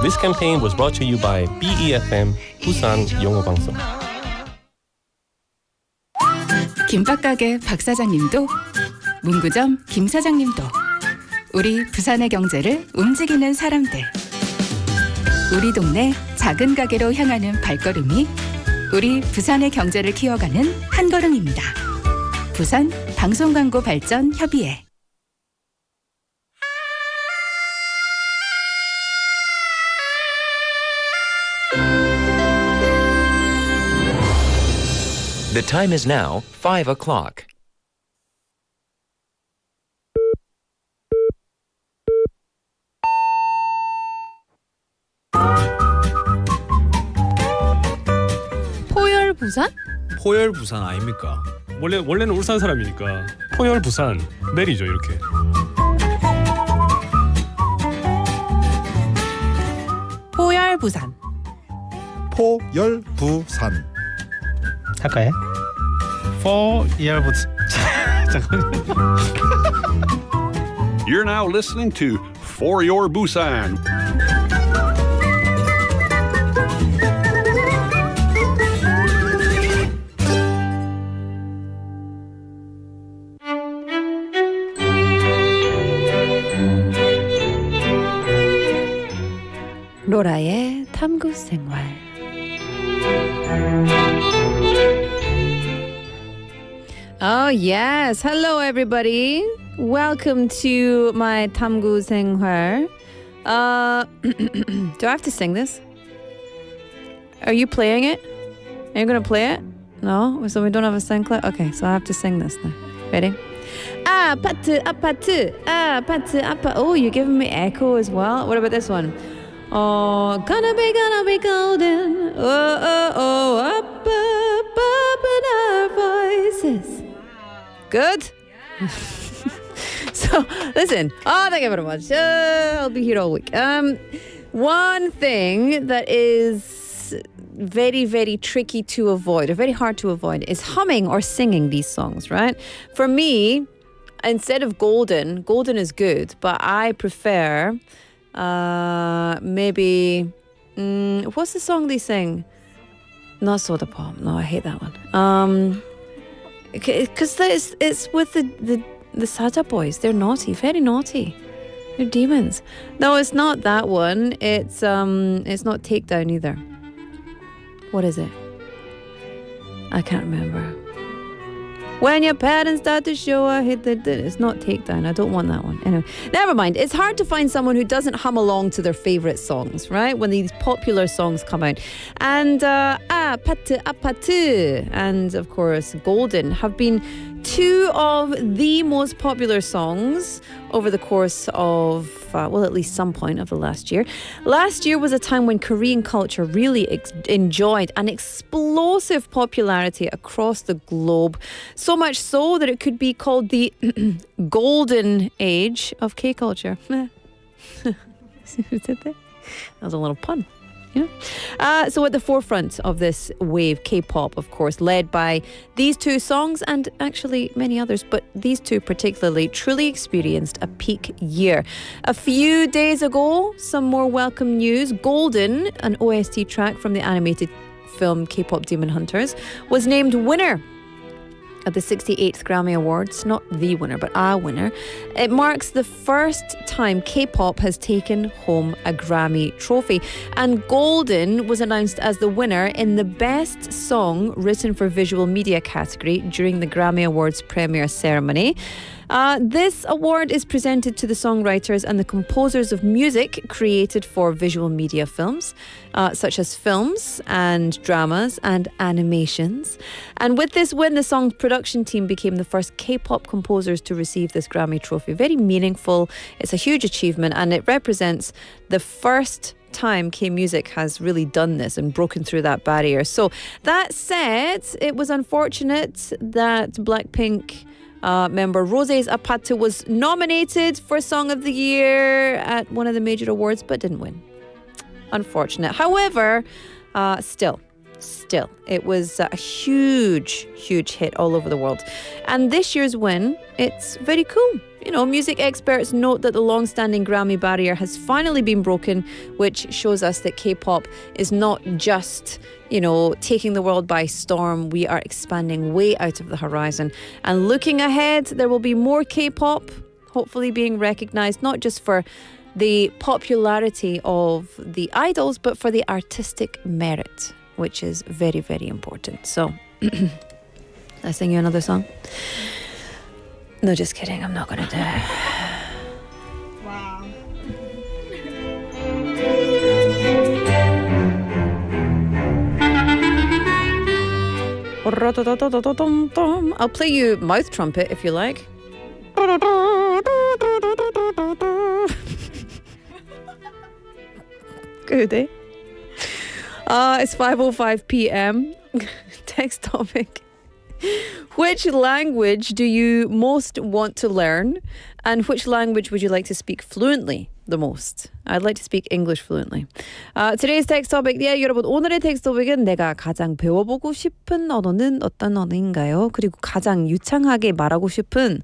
This campaign was brought to you by BEFM, Busan 영어방송. 김밥가게 박 사장님도, 문구점 김 사장님도, 우리 부산의 경제를 움직이는 사람들. 우리 동네 작은 가게로 향하는 발걸음이 우리 부산의 경제를 키워가는 한 걸음입니다. 부산 방송광고 발전 협의회. The time is now 5 o'clock. 포열 부산? 포열 부산 아닙니까? 원래는 울산 사람이니까 포열 부산 내리죠 이렇게. 포열 부산. 포열 부산. 할까요? 포열 부산. 잠깐만요. You're now listening to For Your Busan. 로라의 탐구생활. Oh yes, hello everybody. Welcome to my 탐구생활. Do I have to sing this? Are you playing it? Are you gonna play it? No? So we don't have a sound clip? Okay, so I have to sing this now. Ready? 아파트, 아파트, 아파트, 아파트. Oh, you're giving me echo as well. What about this one? Oh, gonna be golden. Oh, up in our voices. Good? So, listen. Oh, thank you very much. I'll be here all week. One thing that is very, very tricky to avoid, or very hard to avoid, is humming or singing these songs, right? For me, instead of golden is good, but I prefer maybe what's the song they sing? Not Soda Pop. No, I hate that one. Because it's with the Saja boys. They're naughty, very naughty. They're demons. No, it's not that one. It's not Takedown either. What is it? I can't remember. When your parents start to show, I hate that. It's not Takedown. I don't want that one. Anyway, never mind. It's hard to find someone who doesn't hum along to their favourite songs, right? When these popular songs come out. And Apatu Apatu and, of course, Golden have been two of the most popular songs over the course of, at least some point of the last year. Last year was a time when Korean culture really enjoyed an explosive popularity across the globe. So much so that it could be called the golden age of K-culture. See who did that? That was a little pun. Yeah. So at the forefront of this wave, K-pop, of course, led by these two songs and actually many others, but these two particularly truly experienced a peak year. A few days ago, some more welcome news. Golden, an OST track from the animated film K-pop Demon Hunters, was named winner at the 68th Grammy Awards. Not the winner, but a winner. It marks the first time K-pop has taken home a Grammy trophy. And Golden was announced as the winner in the Best Song Written for Visual Media category during the Grammy Awards premiere ceremony. This award is presented to the songwriters and the composers of music created for visual media films, such as films and dramas and animations. And with this win, the song's production team became the first K-pop composers to receive this Grammy trophy. Very meaningful. It's a huge achievement, and it represents the first time K-music has really done this and broken through that barrier. So that said, it was unfortunate that Blackpink member Rose's Apatu was nominated for Song of the Year at one of the major awards, but didn't win. Unfortunate. However, still, it was a huge hit all over the world. And this year's win, it's very cool. You know, music experts note that the long-standing Grammy barrier has finally been broken, which shows us that K-pop is not just, taking the world by storm. We are expanding way out of the horizon. And looking ahead, there will be more K-pop, hopefully being recognized, not just for the popularity of the idols, but for the artistic merit, which is very, very important. So, I sing you another song? No, just kidding. I'm not going to do it. Wow. I'll play you mouth trumpet if you like. Good, eh? It's 5:05 p.m. Text topic. Which language do you most want to learn? And which language would you like to speak fluently the most? I'd like to speak English fluently. Today's text topic. 여러분, 오늘의 text topic은 내가 가장 배워보고 싶은 언어는 어떤 언어인가요? 그리고 가장 유창하게 말하고 싶은,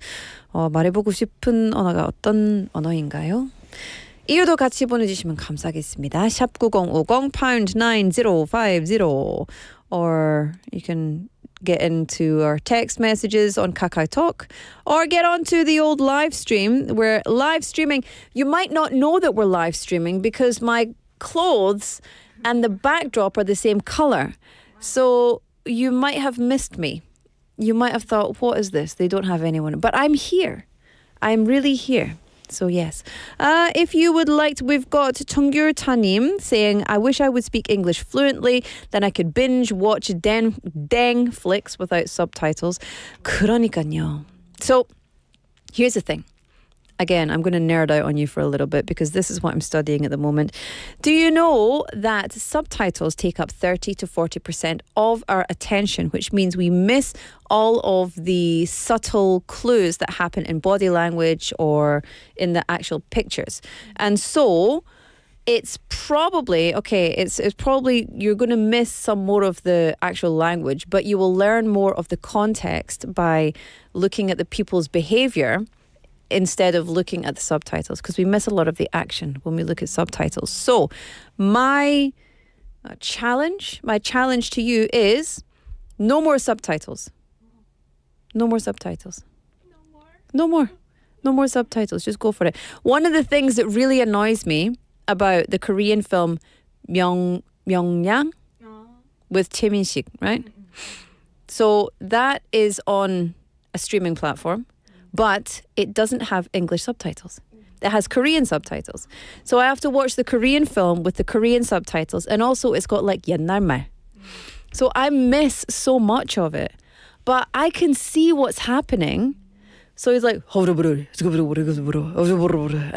말해보고 싶은 언어가 어떤 언어인가요? 이유도 같이 보내주시면 감사하겠습니다. 샵 9050 pound 9050 or you can get into our text messages on Kakao Talk or get onto the old live stream. We're live streaming. You might not know that we're live streaming because my clothes and the backdrop are the same color. So you might have missed me. You might have thought, what is this? They don't have anyone. But I'm here. I'm really here. So yes, if you would like to, we've got Chongyur Tanim saying, I wish I would speak English fluently, then I could binge watch dang flicks without subtitles. 그러니까요. So here's the thing. Again, I'm going to nerd out on you for a little bit because this is what I'm studying at the moment. Do you know that subtitles take up 30 to 40% of our attention, which means we miss all of the subtle clues that happen in body language or in the actual pictures? And so it's probably, it's probably you're going to miss some more of the actual language, but you will learn more of the context by looking at the people's behavior instead of looking at the subtitles, because we miss a lot of the action when we look at subtitles. So my challenge to you is no more subtitles. No more subtitles. No more subtitles. Just go for it. One of the things that really annoys me about the Korean film Myeongyang with Tae Min-sik, right? So that is on a streaming platform, but it doesn't have English subtitles. It has Korean subtitles. So I have to watch the Korean film with the Korean subtitles, and also it's got like 옛날 말. So I miss so much of it, but I can see what's happening. So he's like, and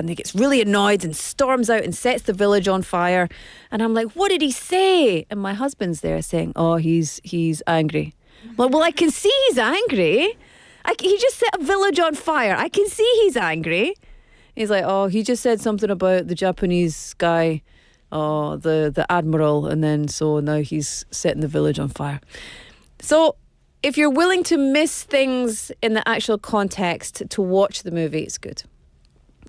he gets really annoyed and storms out and sets the village on fire. And I'm like, what did he say? And my husband's there saying, oh, he's angry. I'm like, well, I can see he's angry. He just set a village on fire. I can see he's angry. He's like, oh, he just said something about the Japanese guy, the admiral, and then so now he's setting the village on fire. So if you're willing to miss things in the actual context to watch the movie, it's good.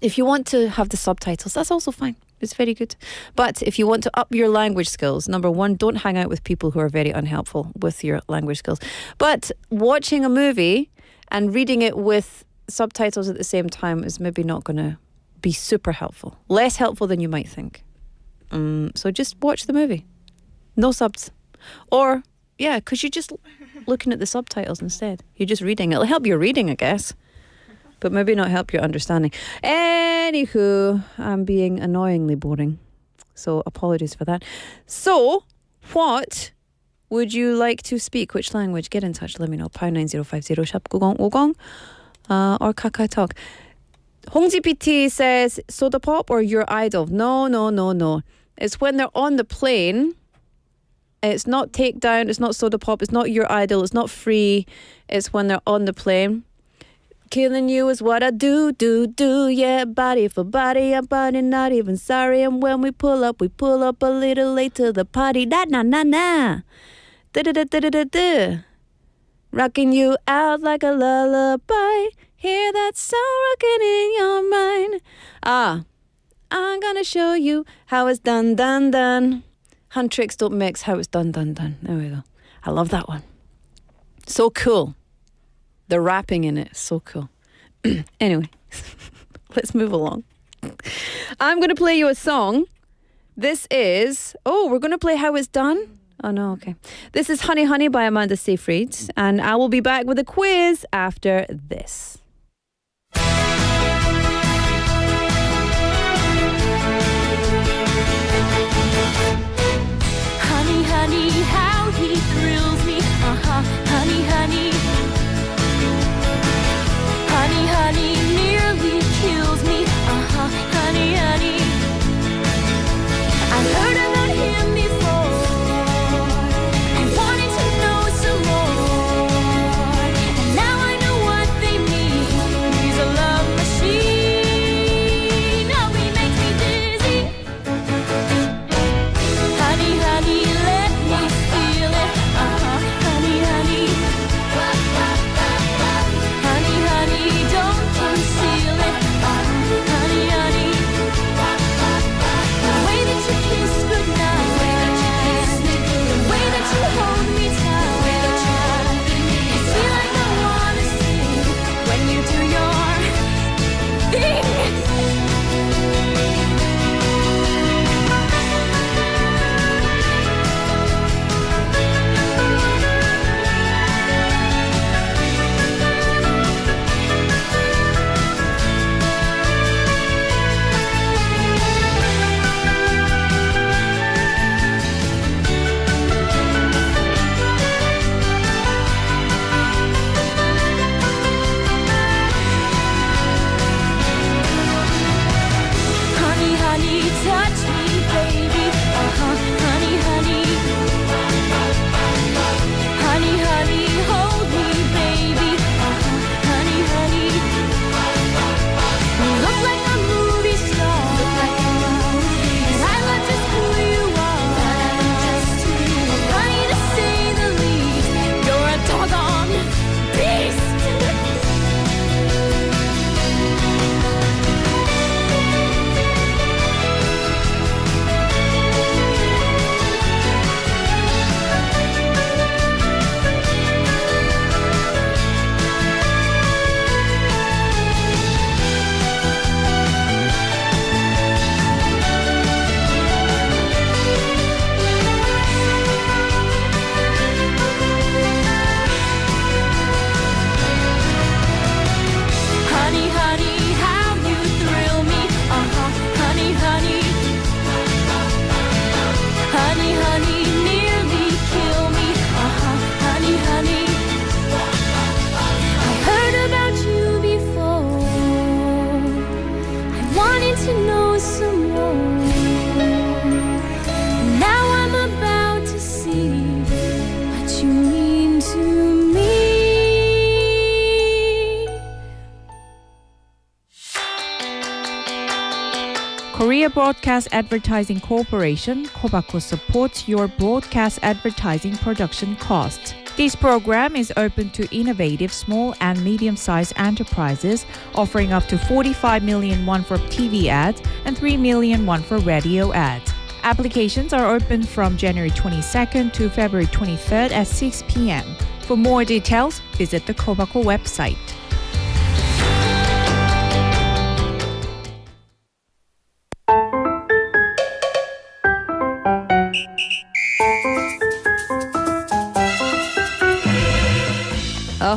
If you want to have the subtitles, that's also fine. It's very good. But if you want to up your language skills, number one, don't hang out with people who are very unhelpful with your language skills. But watching a movie and reading it with subtitles at the same time is maybe not going to be super helpful. Less helpful than you might think. So just watch the movie. No subs. Or, yeah, because you're just looking at the subtitles instead. You're just reading. It'll help your reading, I guess. But maybe not help your understanding. Anywho, I'm being annoyingly boring. So apologies for that. So, what would you like to speak? Which language? Get in touch. Let me know. #9050 샵 9050 or KakaoTalk. Hongji PT says soda pop or your idol? No. It's when they're on the plane. It's not takedown. It's not soda pop. It's not your idol. It's not free. It's when they're on the plane. Killing you is what I do. Yeah, body for body. I'm body, not even sorry. And when we pull up a little late to the party. Da-na-na-na. Da-da-da-da-da-da. Rocking you out like a lullaby. Hear that sound rocking in your mind. I'm gonna show you how it's done. Hand tricks don't mix, how it's done. There we go. I love that one. So cool. The rapping in it is so cool. Anyway, let's move along. I'm going to play you a song. This is... we're going to play How It's Done? Oh, no, okay. This is Honey Honey by Amanda Seyfried, and I will be back with a quiz after this. Honey, honey, how he thrills me. Honey, honey. Honey, honey, nearly kills me. Honey, honey. I've heard about him before. I wanted to know some more. And now I know what they mean. He's a love machine. Oh, he makes me dizzy. Honey, honey, let me feel it. Honey, honey. Korea Broadcast Advertising Corporation, Kobako supports your broadcast advertising production costs. This program is open to innovative small and medium-sized enterprises, offering up to 45 million won for TV ads and 3 million won for radio ads. Applications are open from January 22nd to February 23rd at 6 p.m. For more details, visit the Kobako website.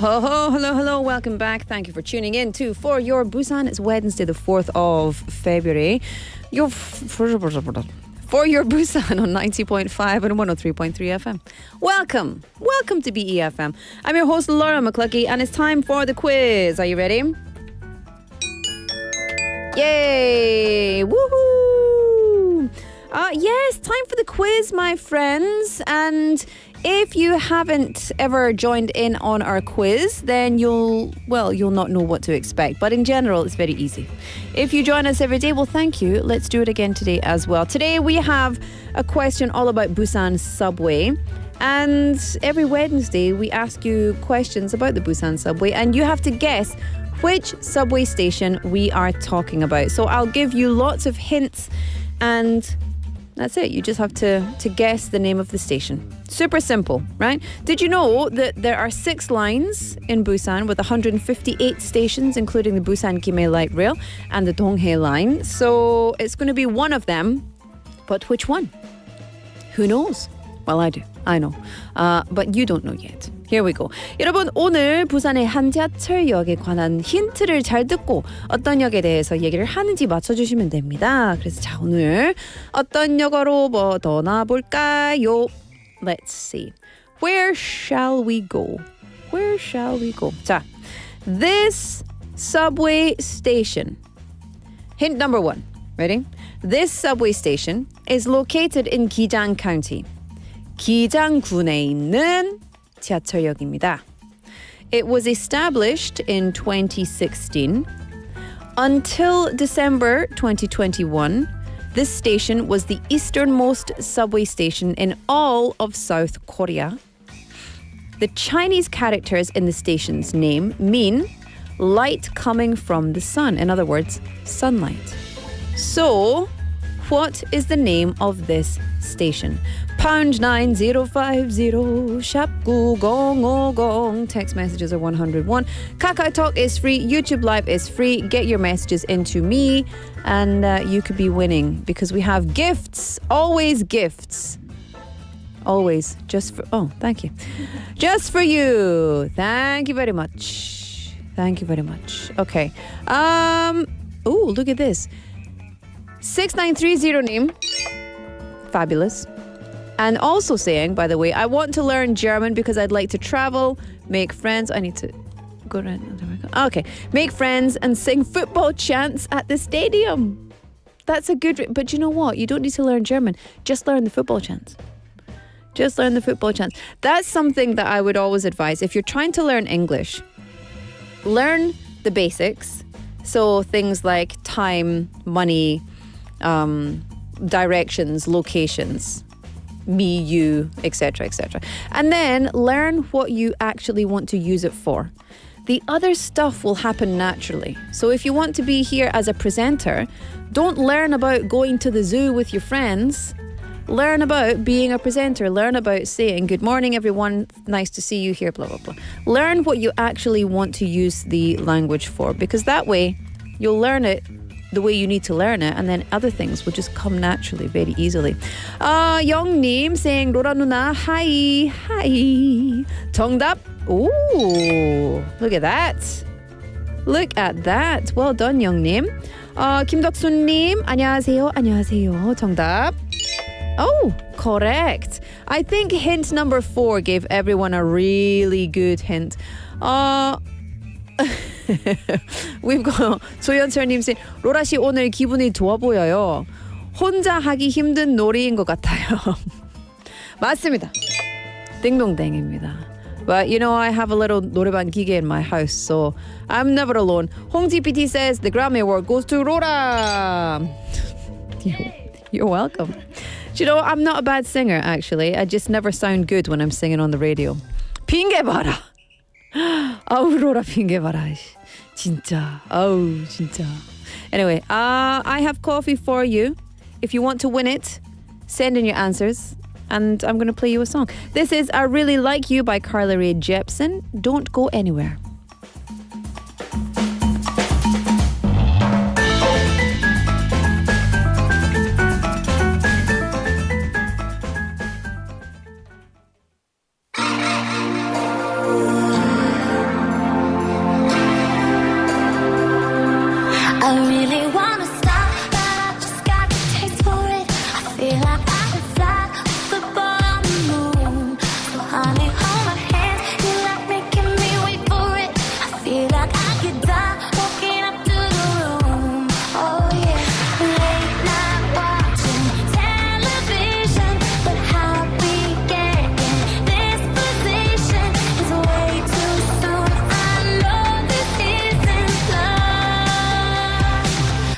Oh, hello. Welcome back. Thank you for tuning in to For Your Busan. It's Wednesday, the 4th of February. For Your Busan on 90.5 and 103.3 FM. Welcome to BEFM. I'm your host, Laura McCluskey, and it's time for the quiz. Are you ready? Yay! Woohoo! Yes, time for the quiz, my friends. And if you haven't ever joined in on our quiz, then you'll not know what to expect. But in general, it's very easy. If you join us every day, well, thank you. Let's do it again today as well. Today, we have a question all about Busan subway. And every Wednesday, we ask you questions about the Busan subway. And you have to guess which subway station we are talking about. So I'll give you lots of hints and that's it. You just have to guess the name of the station. Super simple, right? Did you know that there are 6 lines in Busan with 158 stations, including the Busan Gimhae Light Rail and the Donghae Line? So it's going to be one of them. But which one? Who knows? Well, I do. I know. But you don't know yet. Here we go. 여러분, 오늘 부산의 한 지하철역에 관한 힌트를 잘 듣고 어떤 역에 대해서 얘기를 하는지 맞춰주시면 됩니다. 그래서 자, 오늘 어떤 역으로 뭐 떠나볼까요? Let's see. Where shall we go? Where shall we go? 자, this subway station. Hint number 1. Ready? This subway station is located in Gijang County. 기장군에 있는 지하철역입니다. It was established in 2016. Until December 2021, this station was the easternmost subway station in all of South Korea. The Chinese characters in the station's name mean light coming from the sun. In other words, sunlight. So, what is the name of this station? Pound 9050 샵 9050. Text messages are 101. Kakao Talk is free. YouTube Live is free. Get your messages into me and you could be winning because we have gifts. Always gifts. Always. Just for... Oh, thank you. Just for you. Thank you very much. Thank you very much. Okay. Oh, look at this. 6930 name. Fabulous. And also saying, by the way, I want to learn German because I'd like to travel, make friends. I need to go around. Okay. Make friends and sing football chants at the stadium. That's a good... But you know what? You don't need to learn German. Just learn the football chants. Just learn the football chants. That's something that I would always advise. If you're trying to learn English, learn the basics. So things like time, money, directions, locations, me, you, etc., etc. And then learn what you actually want to use it for. The other stuff will happen naturally. So if you want to be here as a presenter, don't learn about going to the zoo with your friends. Learn about being a presenter. Learn about saying, good morning, everyone. Nice to see you here, blah, blah, blah. Learn what you actually want to use the language for, because that way you'll learn it the way you need to learn it, and then other things will just come naturally, very easily. 영님 saying, 로라 누나, hi. 정답. Ooh, look at that. Look at that. Well done, 영님. 김덕순님, 안녕하세요. 정답. Oh, correct. I think hint number 4 gave everyone a really good hint. We've got 조연철님 saying, 로라 씨 오늘 기분이 좋아 보여요. 혼자 하기 힘든 놀이인 것 같아요. 맞습니다. 딩동댕입니다. But you know, I have a little 노래방 기계 in my house, so I'm never alone. Hong TPT says the Grammy Award goes to Rora. You're welcome. Do you know, I'm not a bad singer, actually. I just never sound good when I'm singing on the radio. 핑계 봐라. 아우로라 핑계 봐라. 진짜. 아우, 진짜. Anyway, I have coffee for you. If you want to win it, send in your answers. And I'm going to play you a song. This is I Really Like You by Carly Rae Jepsen. Don't go anywhere. I really wanna stop, but I just got the taste for it. I feel like I could fly with the ball on the moon. So honey, hold my hand, you like making me wait for it. I feel like I could die walking up to the room. Oh yeah, late night watching television, but how we get in this position is way too soon. I know this isn't love,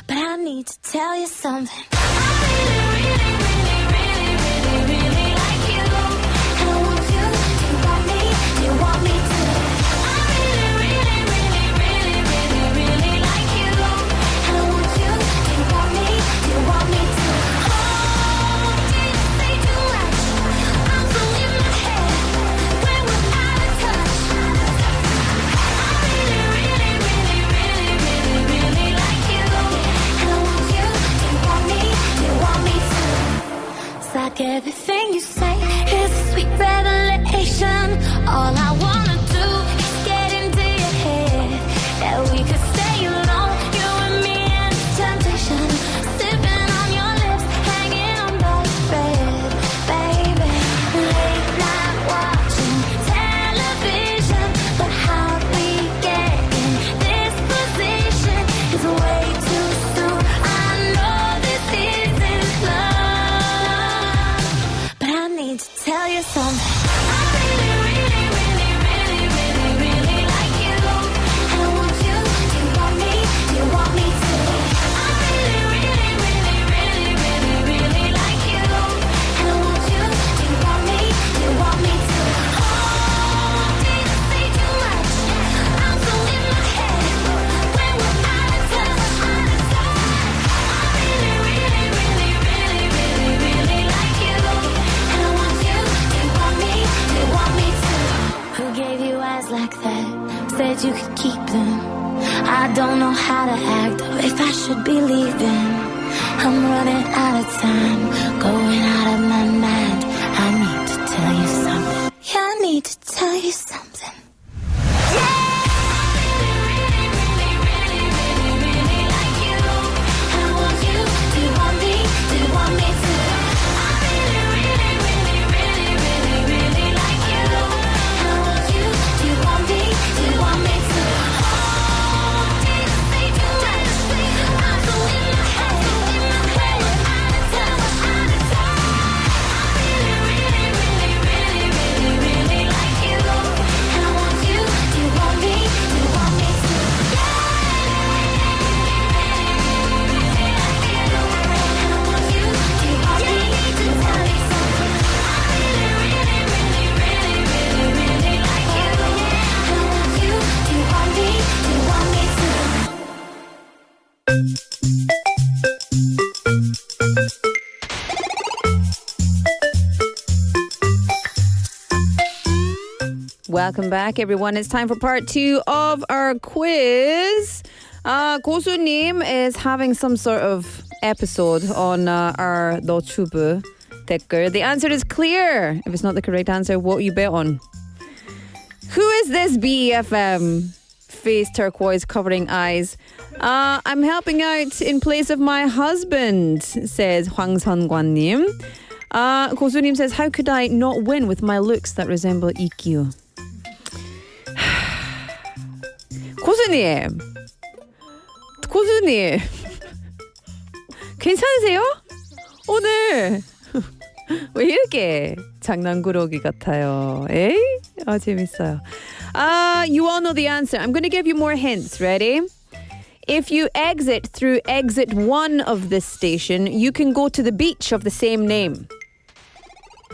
but I need to tell you something. I really, really, really, really, really, really like you. And I want you. Do you want me? Do you want me to? I really, really, really, really, really, really like you. And I want you. Do you want me? Do you want me to? Oh, did I say too much? I'm so in my head when we're out of touch. I really, really, really, really, really, really like you. And I want you. Do you want me? Do you want me to? It's like everything you say is a sweet revelation. All I wanna do is get into your head. That we could stay alone, you and me and temptation. Sipping on your lips, hanging on by the bed, baby. Late night watching television, but how we get in this position is way too soon. I know this isn't love, but I need to tell you something. I really, really, really, really, really, really like you. And I want you. Do you want me? Do you want me to? I really, really, really, really, really, really like you. And I want you. Do you want me? Do you want me to? Oh, did I say too much? I'm so in my head when we're out of touch. I really, really, really, really, really, really like you. And I want you. Do you want me? Do you want me to? Who gave you eyes like that? Said you could keep them. I don't know how to act or if I should be leaving. I'm running out of time, going out of my mind. I need to tell you something. Yeah, I need to tell you something. Welcome back, everyone. It's time for part 2 of our quiz. 고수님 is having some sort of episode on our 너튜브 댓글. The answer is clear. If it's not the correct answer, what you bet on? Who is this BEFM? Face turquoise covering eyes. I'm helping out in place of my husband, says 황선관님. 고수님 says, how could I not win with my looks that resemble EQ? 고수님 괜찮으세요? 오늘 왜 이렇게 장난꾸러기 같아요? 에이? 재밌어요. You all know the answer. I'm going to give you more hints. Ready? If you exit through exit 1 of this station, you can go to the beach of the same name.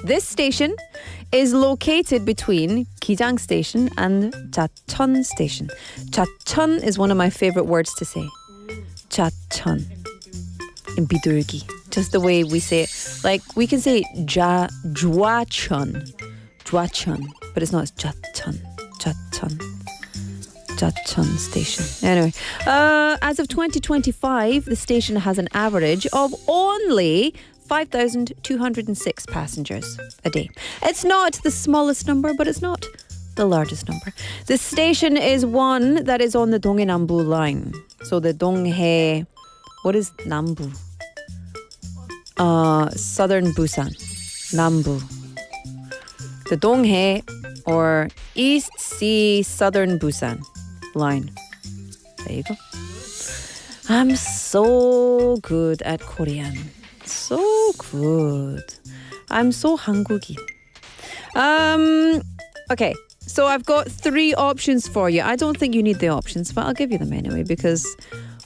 This station is located between Gijang Station and Jacheon Station. Jacheon is one of my favorite words to say. Jacheon. In Bidurgi. Just the way we say it. Like, we can say Jwacheon. Jwacheon. But it's not, it's Jacheon. Jacheon. Jacheon Station. Anyway, as of 2025, the station has an average of only 5,206 passengers a day. It's not the smallest number, but it's not the largest number. The station is one that is on the Donghae-Nambu line. So the Donghae, what is Nambu? Southern Busan. Nambu. The Donghae or East Sea Southern Busan line. There you go. I'm so good at Korean. So good. I'm so 한국인. Okay, so I've got 3 options for you. I don't think you need the options, but I'll give you them anyway because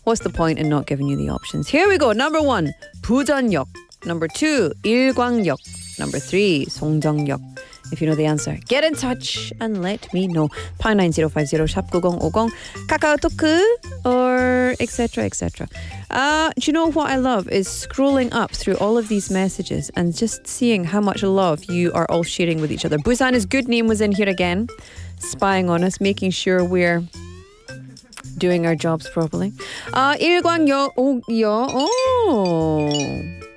what's the point in not giving you the options? Here we go. Number 1, 부전역. Number 2, 일광역. Number 3, 송정역. If you know the answer, get in touch and let me know. #9 9050 샵9050 카카오톡 or etc. etc. Do you know what I love is scrolling up through all of these messages and just seeing how much love you are all sharing with each other. Busan is good name was in here again, spying on us, making sure we're doing our jobs properly. 일광역이요.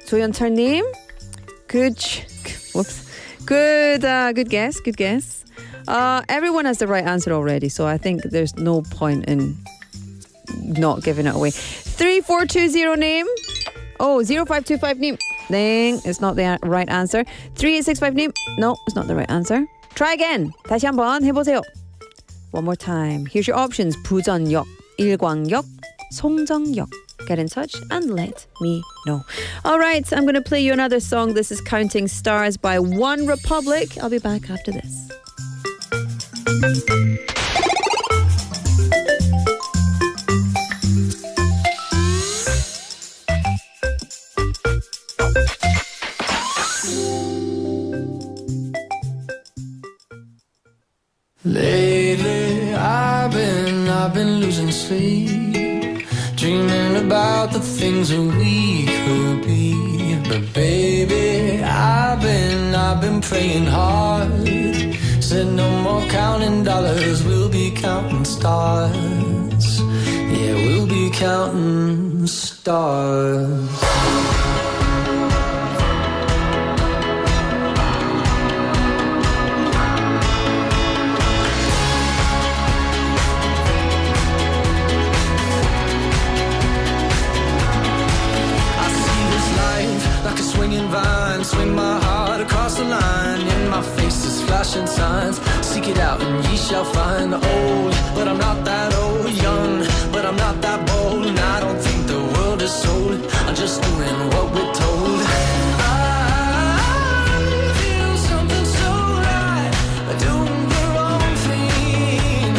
조연철님, Good guess. Everyone has the right answer already, so I think there's no point in not giving it away. 3420 name. 0525 name. Dang, it's not the right answer. 3865 name. No, it's not the right answer. Try again. 다시 한번 해보세요. One more time. Here's your options. 부전역, 일광역, 송정역. Get in touch and let me know. All right, I'm going to play you another song. This is Counting Stars by One Republic. I'll be back after this. Lately, I've been losing sleep, dreaming about the things that we could be. But baby, I've been praying hard. Said no more counting dollars, we'll be counting stars. Yeah, we'll be counting stars. Swing my heart across the line. In my face is flashing signs. Seek it out and ye shall find. Old, but I'm not that old. Young, but I'm not that bold. And I don't think the world is sold. I'm just doing what we're told. I feel something so right, doing the wrong thing.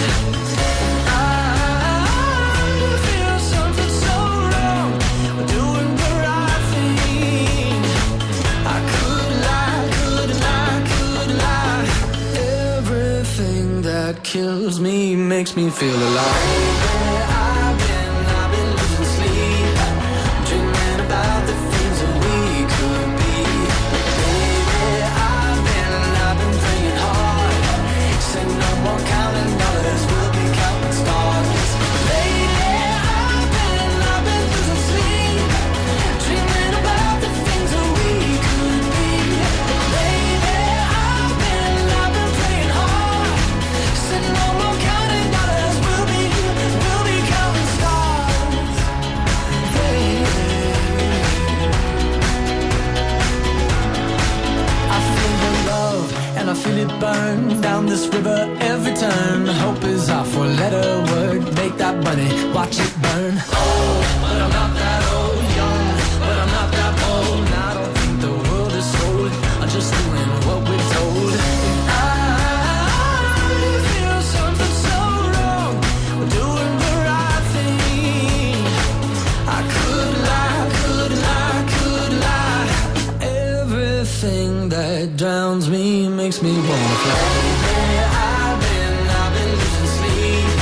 I feel something so wrong, doing the right thing. I could lie. Everything that kills me makes me feel alive. I've been losing sleep, dreaming about the things that we could be. Baby, I've been praying hard. Said no more counting dollars, we'll be counting stars. Lately, I've been losing sleep, dreaming about the things that we could be. Baby, I've been praying hard. Said no more counting dollars, we'll be counting stars. I feel the love and I feel it burn down this river every turn. Hope is our four-letter word. Make that money, watch it burn. Old, but I'm not that old. Young, but I'm not that bold. And I don't think the world is sold. I'm just doing what we're told. And I feel something so wrong. We're doing the right thing. surrounds me makes me wanna fly. I've been losing sleep,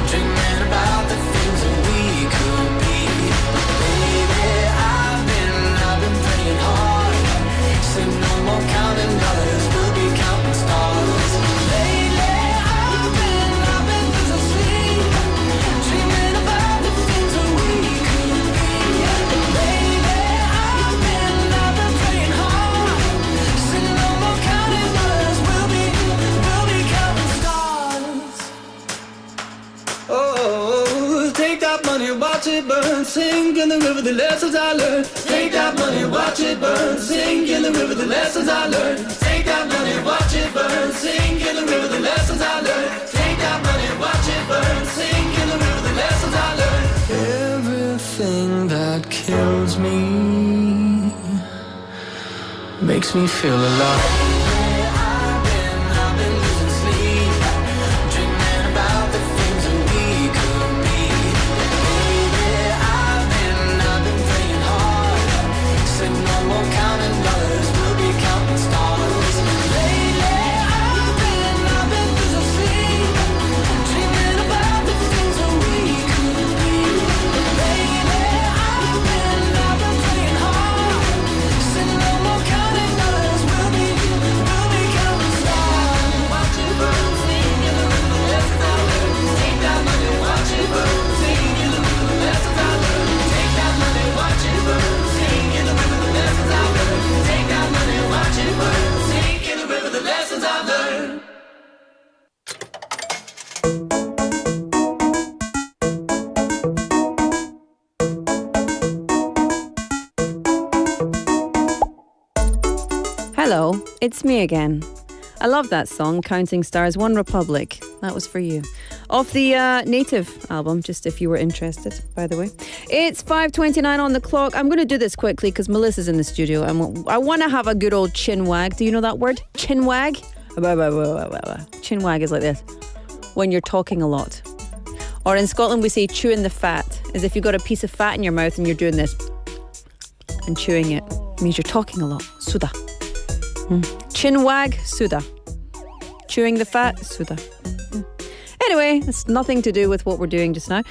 dreaming about the things that we could be. Baby, I've been praying hard, said no more counting dollars, we'll be counting stars. Lately, I've been losing sleep, dreaming about the things that we could be. Baby, I've been praying hard, said no more counting dollars, we'll be counting stars. Oh, take that money, watch it burn, sing in the river the lessons I learned. Take that money, watch it burn, sing in the river the lessons I learned. Take that money, watch it burn, sing in the river the lessons I learned. Take that money, watch it burn, sing in the river the lessons I learned. Everything that kills me makes me feel alive. I've been losing sleep, dreaming about the things that we could be. Baby, I've been praying hard, said no more counting dollars, we'll be counting stars. Lately, I've been losing sleep, dreaming about the things that we could be. Baby, I've been praying hard, said no more counting dollars, we'll be counting stars. Watch it burn, sing in the river the lessons I learned. Take that money, watch it burn, sing in the river the lessons I learned. Take that money, watch it burn, sing in the river the lessons I learned. Take that money, watch it burn, sing in the river the lessons I learned. Hello, it's me again. I love that song, Counting Stars, One Republic. That was for you. Off the Native album, just if you were interested, by the way. It's 5:29 on the clock. I'm going to do this quickly because Melissa's in the studio and I want to have a good old chin wag. Do you know that word? Chin wag? Chin wag is like this. When you're talking a lot. Or in Scotland we say chewing the fat, as if you've got a piece of fat in your mouth and you're doing this. And chewing it. It means you're talking a lot. Suda. Chin wag, suda. Chewing the fat, suda. Anyway, it's nothing to do with what we're doing just now.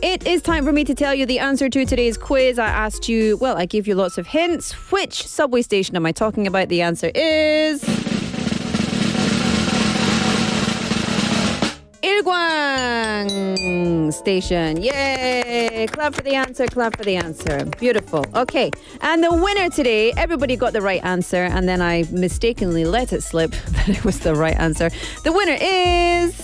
It is time for me to tell you the answer to today's quiz. I asked you, well, I gave you lots of hints. Which subway station am I talking about? The answer is... Ilgwang Station. Yay! Clap for the answer, clap for the answer. Beautiful. Okay, and the winner today, everybody got the right answer, and then I mistakenly let it slip that it was the right answer. The winner is...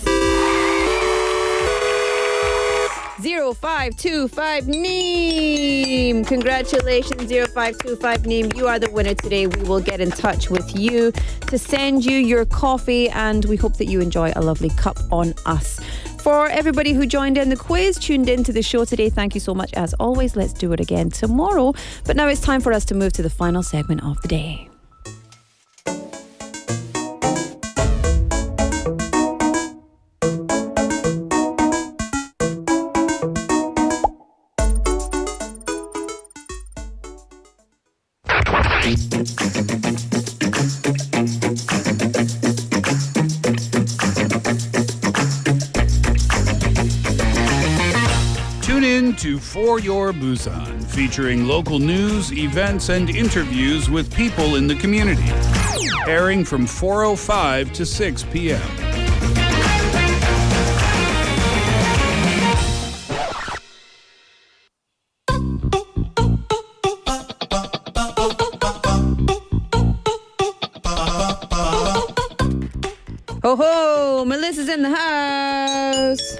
0525 Neem. Congratulations, 0525 Neem. You are the winner today. We will get in touch with you to send you your coffee, and we hope that you enjoy a lovely cup on us. For everybody who joined in the quiz, tuned into the show today, thank you so much. As always, let's do it again tomorrow. But now it's time for us to move to the final segment of the day. Tune in to For Your Busan, featuring local news, events, and interviews with people in the community. Airing from 4:05 to 6 p.m. Ho ho! Melissa's in the house.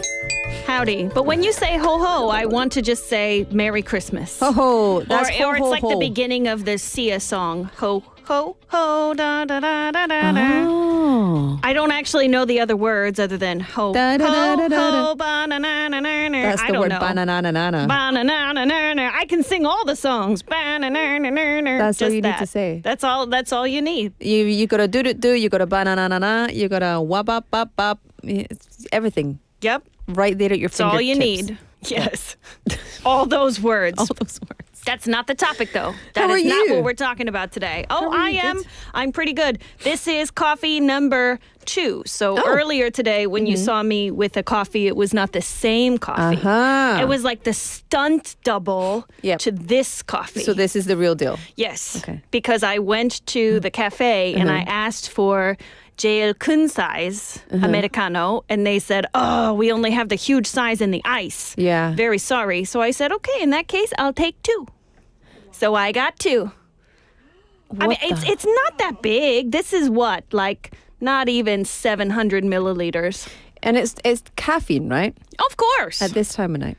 Howdy. But when you say ho ho, I want to just say Merry Christmas. Ho ho. That's ho, or it's ho, like ho. the beginning of the Sia song. Ho ho ho da da da da da da. Oh. I don't actually know the other words other than ho Da, da, da, da, da, ho ba-na-na-na-na-na. That's the word ba-na-na-na-na. Ba-na-na-na-na-na. I can sing all the songs. Ba-na-na-na-na-na. That's all Just you that. need to say. That's all you need. You gotta do, you gotta ba-na-na-na-na, you gotta wab-bop-bop-bop. It's everything. Yep. Right there at your That's all you fingertips. need. Yes. All those words. All those words. That's not the topic, though. How That are is not you? what we're talking about today. Oh, How are I you? am. Good? I'm pretty good. This is coffee number 2. So Oh. earlier today, when you Mhm. saw me with a coffee, it was not the same coffee. Uh-huh. It was like the stunt double to this coffee. So this is the real deal. Yes. Okay. Because I went to the cafe and I asked for 제일 큰 size Americano, and they said, oh, we only have the huge size in the ice. Yeah. Very sorry. So I said, okay, in that case, I'll take 2. So I got 2. I mean, it's not that big. This is what, like, not even 700 milliliters. And it's caffeine, right? Of course. At this time of night.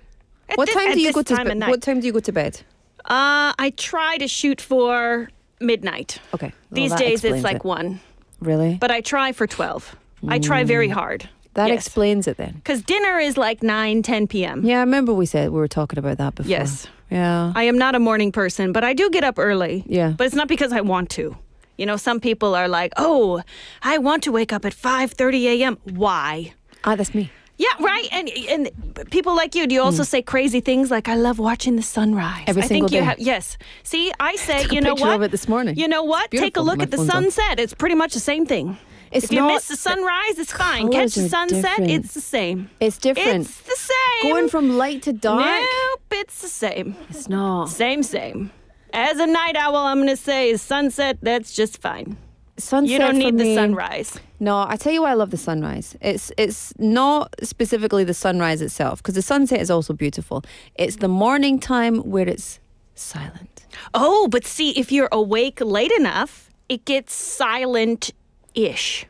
At What this- time at do you this go to time of bed? night. What time do you go to bed? I try to shoot for midnight. Okay. Well, These that days, it's explains like it. 1. Really? But I try for 12. I try very hard. That Yes. explains it then. Because dinner is like 9, 10 p.m. Yeah, I remember we were talking about that before. Yes. Yeah. I am not a morning person, but I do get up early. Yeah. But it's not because I want to. You know, some people are like, oh, I want to wake up at 5:30 a.m. Why? That's me. Yeah, right. And people like you, do you also say crazy things like, I love watching the sunrise? Every I single think you day. have. Yes. See, I say, Took a you know picture what? of it this morning. You know what? It's Take a beautiful. look My at the phone's on. sunset. It's pretty much the same thing. It's if you not- miss the sunrise, it's fine. colours Catch the are sunset, different. it's the same. It's different. It's the same. Going from light to dark. Nope, it's the same. It's not. Same. As a night owl, I'm going to say is sunset, that's just fine. Sunset You don't for need the me- sunrise. No, I tell you why I love the sunrise. It's not specifically the sunrise itself, because the sunset is also beautiful. It's the morning time where it's silent. Oh, but see, if you're awake late enough, it gets silent-ish.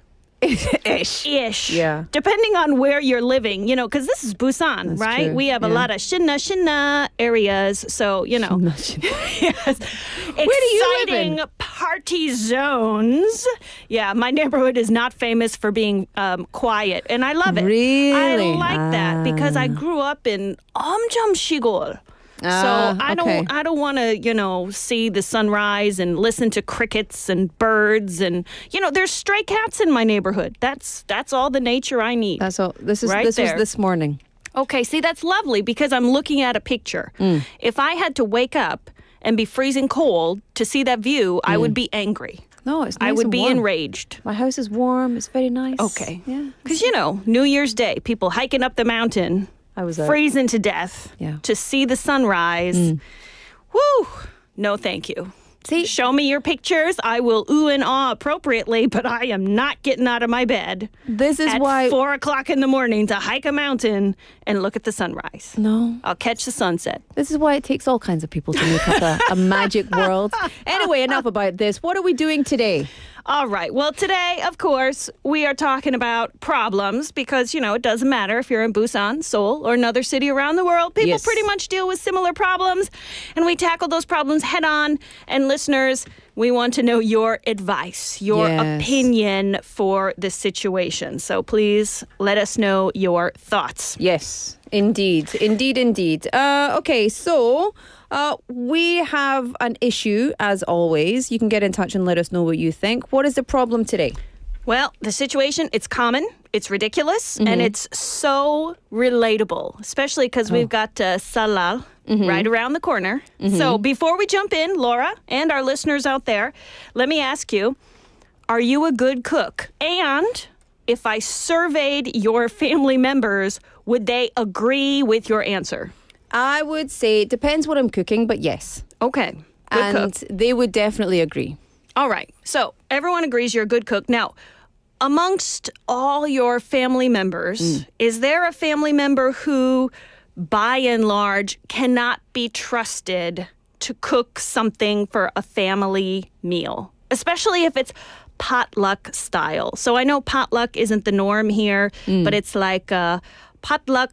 Ish. Yeah. Depending on where you're living, you know, because this is Busan, That's right? true, We have a yeah. lot of shinna areas, so, you know. Yes. Where do you live in? Exciting party zones. Yeah, my neighborhood is not famous for being quiet, and I love it. Really? I like that because I grew up in 엄청 시골. So I don't want to, you know, see the sunrise and listen to crickets and birds and, you know, there's stray cats in my neighborhood. That's all the nature I need. That's all. This was there. this morning. Okay, see, that's lovely because I'm looking at a picture. If I had to wake up and be freezing cold to see that view, I would be angry. No, it's nice I would and be warm. enraged. My house is warm. It's very nice. Okay. Yeah. Because, you know, New Year's Day, people hiking up the mountain, I was out. freezing to death Yeah. to see the sunrise. Woo! No, thank you. See, show me your pictures. I will ooh and ah appropriately, but I am not getting out of my bed. This is at why 4:00 in the morning to hike a mountain and look at the sunrise. No. I'll catch the sunset. This is why it takes all kinds of people to make up a magic world. Anyway, enough about this. What are we doing today? All right. Well, today, of course, we are talking about problems because, you know, it doesn't matter if you're in Busan, Seoul, or another city around the world. People Yes. pretty much deal with similar problems, and we tackle those problems head on. And listeners, we want to know your advice, your Yes. opinion for this situation. So please let us know your thoughts. Yes, indeed. Okay, so we have an issue, as always. You can get in touch and let us know what you think. What is the problem today? Well, the situation, it's common, it's ridiculous, and it's so relatable, especially because we've got Salal right around the corner. So before we jump in, Laura and our listeners out there, let me ask you, are you a good cook? And if I surveyed your family members, would they agree with your answer? I would say it depends what I'm cooking, but yes. Okay, good And cook. they would definitely agree. All right. So everyone agrees you're a good cook. Now, amongst all your family members, is there a family member who, by and large, cannot be trusted to cook something for a family meal, especially if it's potluck style? So I know potluck isn't the norm here, but it's like potluck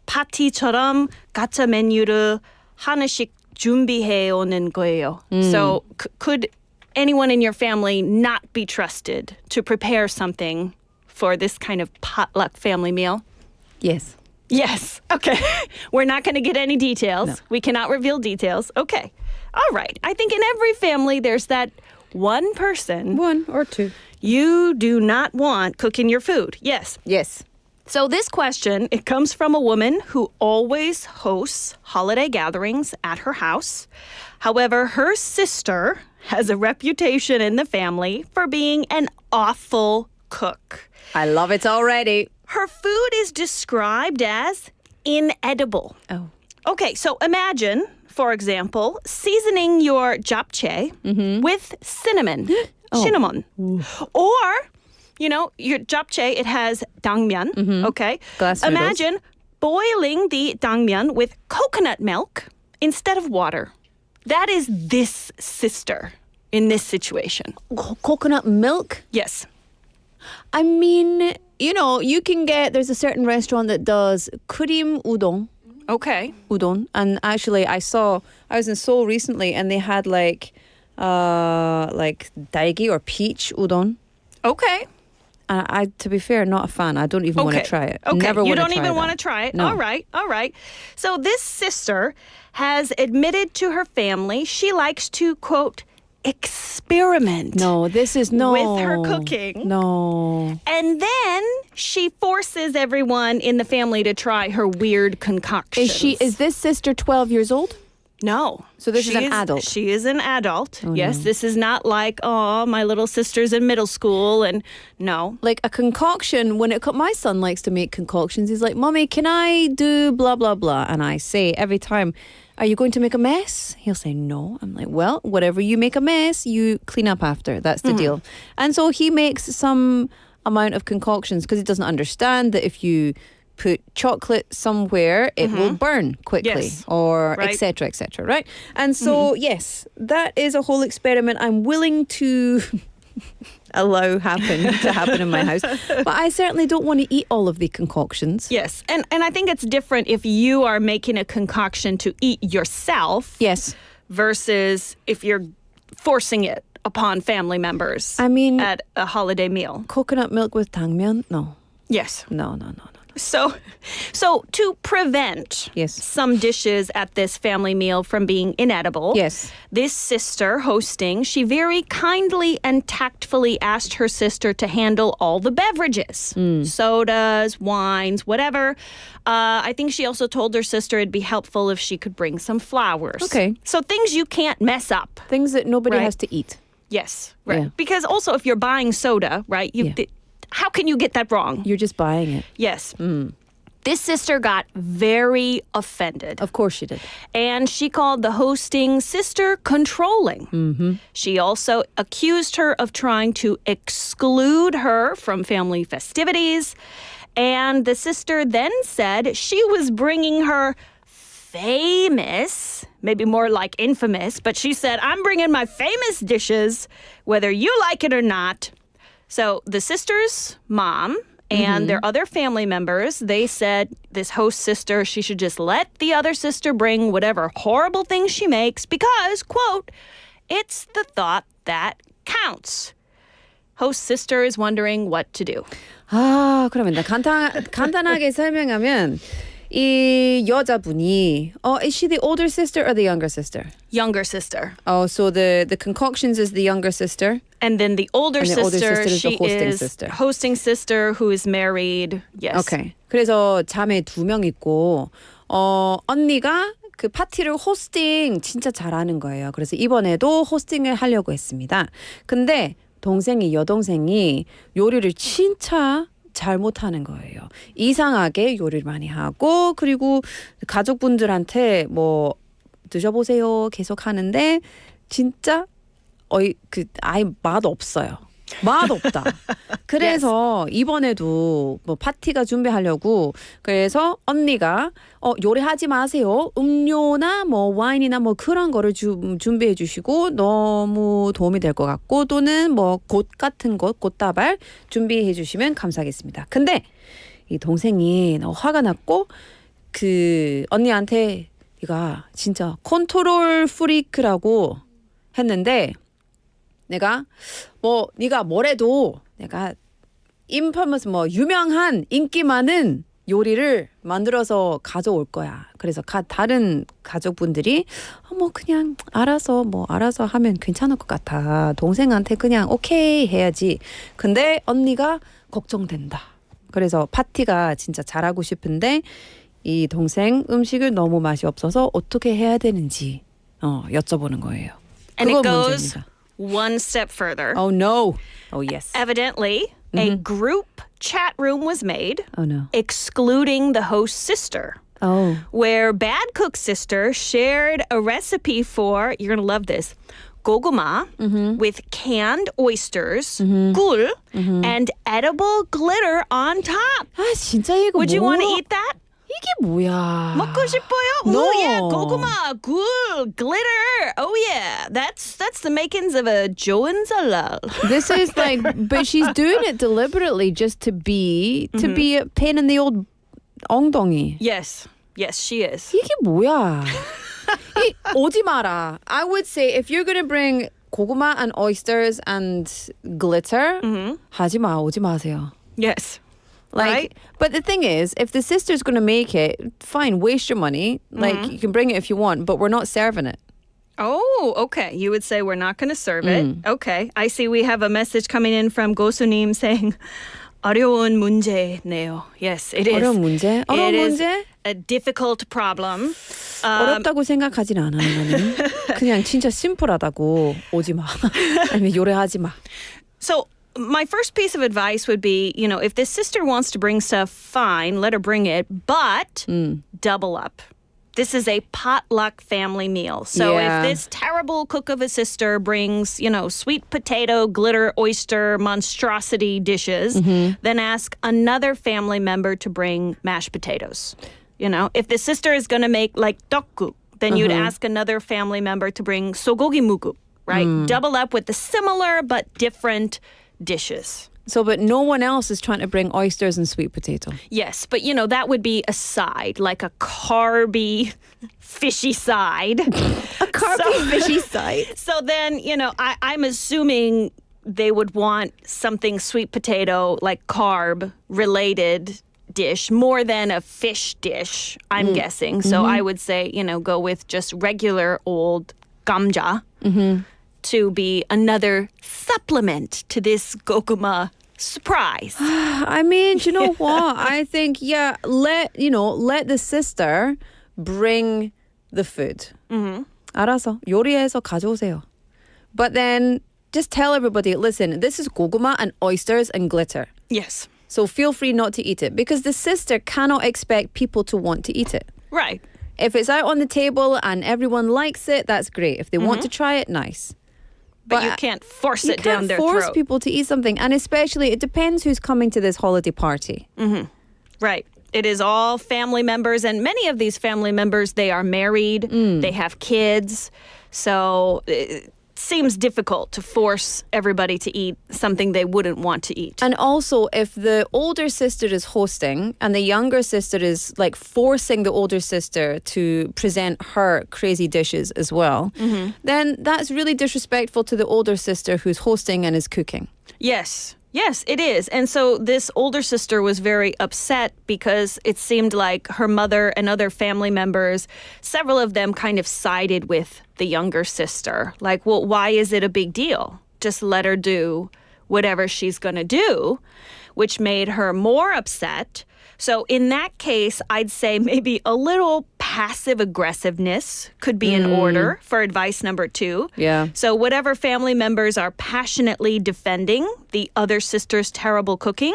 파티처럼 가짜 메뉴를 하나씩 준비해 오는 거예요. So could anyone in your family not be trusted to prepare something for this kind of potluck family meal? Yes. Yes. Okay. We're not going to get any details. No. We cannot reveal details. Okay. All right. I think in every family there's that one person. One or two. You do not want cooking your food. Yes. Yes. So this question, it comes from a woman who always hosts holiday gatherings at her house. However, her sister has a reputation in the family for being an awful cook. I love it already. Her food is described as inedible. Oh. Okay, so imagine, for example, seasoning your japchae with cinnamon. Cinnamon. Or, your japchae, it has dangmyeon, okay? Glass Imagine boiling the dangmyeon with coconut milk instead of water. That is this sister in this situation. Coconut milk? Yes. I mean, you can there's a certain restaurant that does kurim udon. Okay. Udon. And actually, I was in Seoul recently and they had like daegi or peach udon. Okay. And I, to be fair, not a fan. I don't even want to try it. Okay. Never You want to don't try even that. want to try it. No. All right. So this sister has admitted to her family she likes to, quote, experiment. No, this is no. With her cooking. No. And then she forces everyone in the family to try her weird concoctions. Is this sister 12 years old? No. So this is an adult. She is an adult. Oh, yes, no. this is not like, my little sister's in middle school and no. Like a concoction, my son likes to make concoctions. He's like, Mommy, can I do blah, blah, blah? And I say every time, are you going to make a mess? He'll say, no. I'm like, well, whatever you make a mess, you clean up after. That's the deal. And so he makes some amount of concoctions because he doesn't understand that if you put chocolate somewhere, it will burn quickly, Yes. or Right. etc., right? And so, yes, that is a whole experiment I'm willing to allow to happen in my house. But I certainly don't want to eat all of the concoctions. Yes, and I think it's different if you are making a concoction to eat yourself. Yes. Versus if you're forcing it upon family members. I mean, at a holiday meal. Coconut milk with dangmyeon? No. Yes. No. So to prevent some dishes at this family meal from being inedible, this sister hosting, she very kindly and tactfully asked her sister to handle all the beverages, sodas, wines, whatever. I think she also told her sister it'd be helpful if she could bring some flowers. Okay. So things you can't mess up. Things that nobody Right. has to eat. Yes, right. Yeah. Because also if you're buying soda, right, how can you get that wrong? You're just buying it. Yes. This sister got very offended. Of course she did. And she called the hosting sister controlling. She also accused her of trying to exclude her from family festivities. And the sister then said she was bringing her famous, maybe more like infamous, but she said, I'm bringing my famous dishes, whether you like it or not. So the sister's mom and their other family members, they said this host sister, she should just let the other sister bring whatever horrible things she makes because, quote, it's the thought that counts. Host sister is wondering what to do. 그러면 간단하게 설명하면 이 여자분이 is she the older sister or the younger sister? Younger sister. Oh, so the concoctions is the younger sister. And then the older And the older sister, sister is the she hosting is sister. hosting sister who is married. Yes. Okay. 그래서 자매 2명 있고 언니가 그 파티를 호스팅 진짜 잘하는 거예요. 그래서 이번에도 호스팅을 하려고 했습니다. 근데 여동생이 요리를 진짜 잘 못하는 거예요. 이상하게 요리를 많이 하고 그리고 가족분들한테 뭐 드셔보세요 계속 하는데 진짜 아예 맛 없어요. 맛 없다. 그래서 이번에도 뭐 파티가 준비하려고 그래서 언니가 요리하지 마세요. 음료나 뭐 와인이나 뭐 그런 거를 준비해 주시고 너무 도움이 될 것 같고 또는 뭐 꽃 같은 꽃다발 준비해 주시면 감사하겠습니다. 근데 이 동생이 너무 화가 났고 그 언니한테 네가 진짜 컨트롤 프리크라고 했는데 내가 네가 뭐래도 내가 인파머스 유명한 인기 많은 요리를 만들어서 가져올 거야. 그래서 다른 가족분들이 그냥 알아서 하면 괜찮을 것 같아. 동생한테 그냥 오케이 해야지. 근데 언니가 걱정된다. 그래서 파티가 진짜 잘하고 싶은데 이 동생 음식을 너무 맛이 없어서 어떻게 해야 되는지 여쭤보는 거예요. And it 그거 goes 문제입니다. one step further. Oh no. Oh yes. Evidently, a group chat room was made, Oh no. excluding the host sister. Oh. Where Bad Cook Sister shared a recipe for, you're going to love this, goguma with canned oysters, 꿀, and edible glitter on top. 아 진짜 이거 Would you want to eat that? 이게 뭐야? 먹고 싶어요? No. Oh yeah, goguma, 꿀, glitter. Oh yeah, that's the makings of a 좋은 설날. This is like, but she's doing it deliberately just to be a pain in the old 엉덩이. Yes, she is. 이게 뭐야? 오지 마라. I would say if you're gonna bring 고구마 and oysters and glitter, 하지 마, 오지 마세요. Yes. Like, right? But the thing is, if the sister's gonna make it, fine, waste your money. Like, you can bring it if you want, but we're not serving it. Oh, okay. You would say we're not going to serve it. Okay. I see we have a message coming in from 고수님 saying 어려운 문제네요. Yes, it is. 어려운 문제? 어려운 It is 문제? a difficult problem. 어렵다고 생각하진 않아요, 나는. 그냥 진짜 심플하다고 오지 마. 아니면 요리하지 마. So my first piece of advice would be, if this sister wants to bring stuff, fine, let her bring it, but double up. This is a potluck family meal. So Yeah. if this terrible cook of a sister brings, sweet potato, glitter, oyster, monstrosity dishes, then ask another family member to bring mashed potatoes. If the sister is going to make like 떡국, then you'd ask another family member to bring 소고기 묵국, right? Double up with the similar but different dishes. So, but no one else is trying to bring oysters and sweet potato. Yes, but that would be a side, like a carby, fishy side. A carby, fishy side. So then, I'm assuming they would want something sweet potato, like carb related dish, more than a fish dish, I'm guessing. So I would say, go with just regular old 감자 to be another supplement to this gokuma surprise. I mean, you know what? I think, let the sister bring the food. 알아서 요리해서 가져오세요. But then just tell everybody, listen, this is 고구마 and oysters and glitter. Yes. So feel free not to eat it because the sister cannot expect people to want to eat it. Right. If it's out on the table and everyone likes it, that's great. If they want to try it, nice. But you can't force it down their throat. You can't force throat. people to eat something. And especially, it depends who's coming to this holiday party. Right. It is all family members. And many of these family members, they are married. They have kids. So it seems difficult to force everybody to eat something they wouldn't want to eat. And also, if the older sister is hosting and the younger sister is like forcing the older sister to present her crazy dishes as well, then that's really disrespectful to the older sister who's hosting and is cooking. Yes. Yes, it is. And so this older sister was very upset because it seemed like her mother and other family members, several of them kind of sided with the younger sister. Like, well, why is it a big deal? Just let her do whatever she's going to do, which made her more upset. So in that case, I'd say maybe a little passive aggressiveness could be in order for advice number 2. Yeah. So whatever family members are passionately defending the other sister's terrible cooking,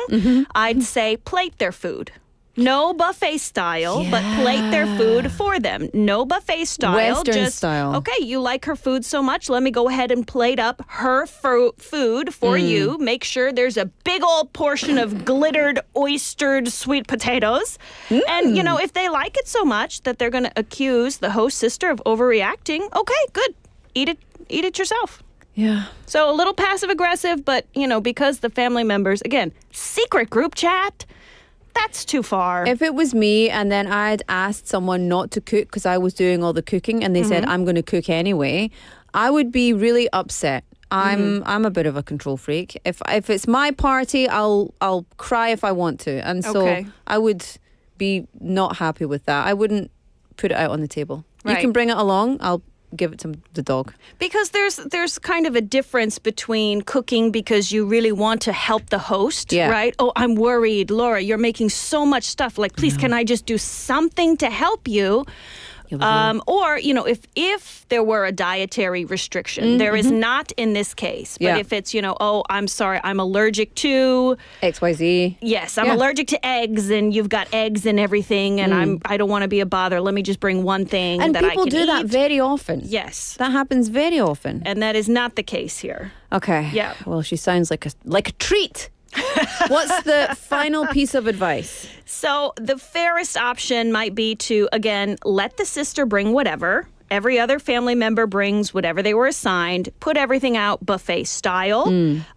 I'd say plate their food. No buffet style, but plate their food for them. No buffet style. Western style. Okay, you like her food so much, let me go ahead and plate up her food for you. Make sure there's a big old portion of glittered, oystered sweet potatoes. And, if they like it so much that they're going to accuse the host sister of overreacting, okay, good. Eat it yourself. Yeah. So a little passive aggressive, but, because the family members, again, secret group chat, that's too far. If it was me and then I'd asked someone not to cook because I was doing all the cooking and they said, I'm going to cook anyway, I would be really upset. I'm a bit of a control freak. If it's my party, I'll cry if I want to. And so I would be not happy with that. I wouldn't put it out on the table. Right. You can bring it along. I'll give it to the dog? Because there's kind of a difference between cooking because you really want to help the host, right? Oh, I'm worried, Laura, you're making so much stuff. Like, please, can I just do something to help you? Or, if there were a dietary restriction, there is not in this case. But if it's, oh, I'm sorry, I'm allergic to XYZ. Yes, I'm allergic to eggs, and you've got eggs and everything, and I don't want to be a bother. Let me just bring one thing and that I can people do that very often. Yes. That happens very often. And that is not the case here. Okay. Yeah. Well, she sounds like a treat. What's the final piece of advice? So the fairest option might be to, again, let the sister bring whatever. Every other family member brings whatever they were assigned. Put everything out buffet style.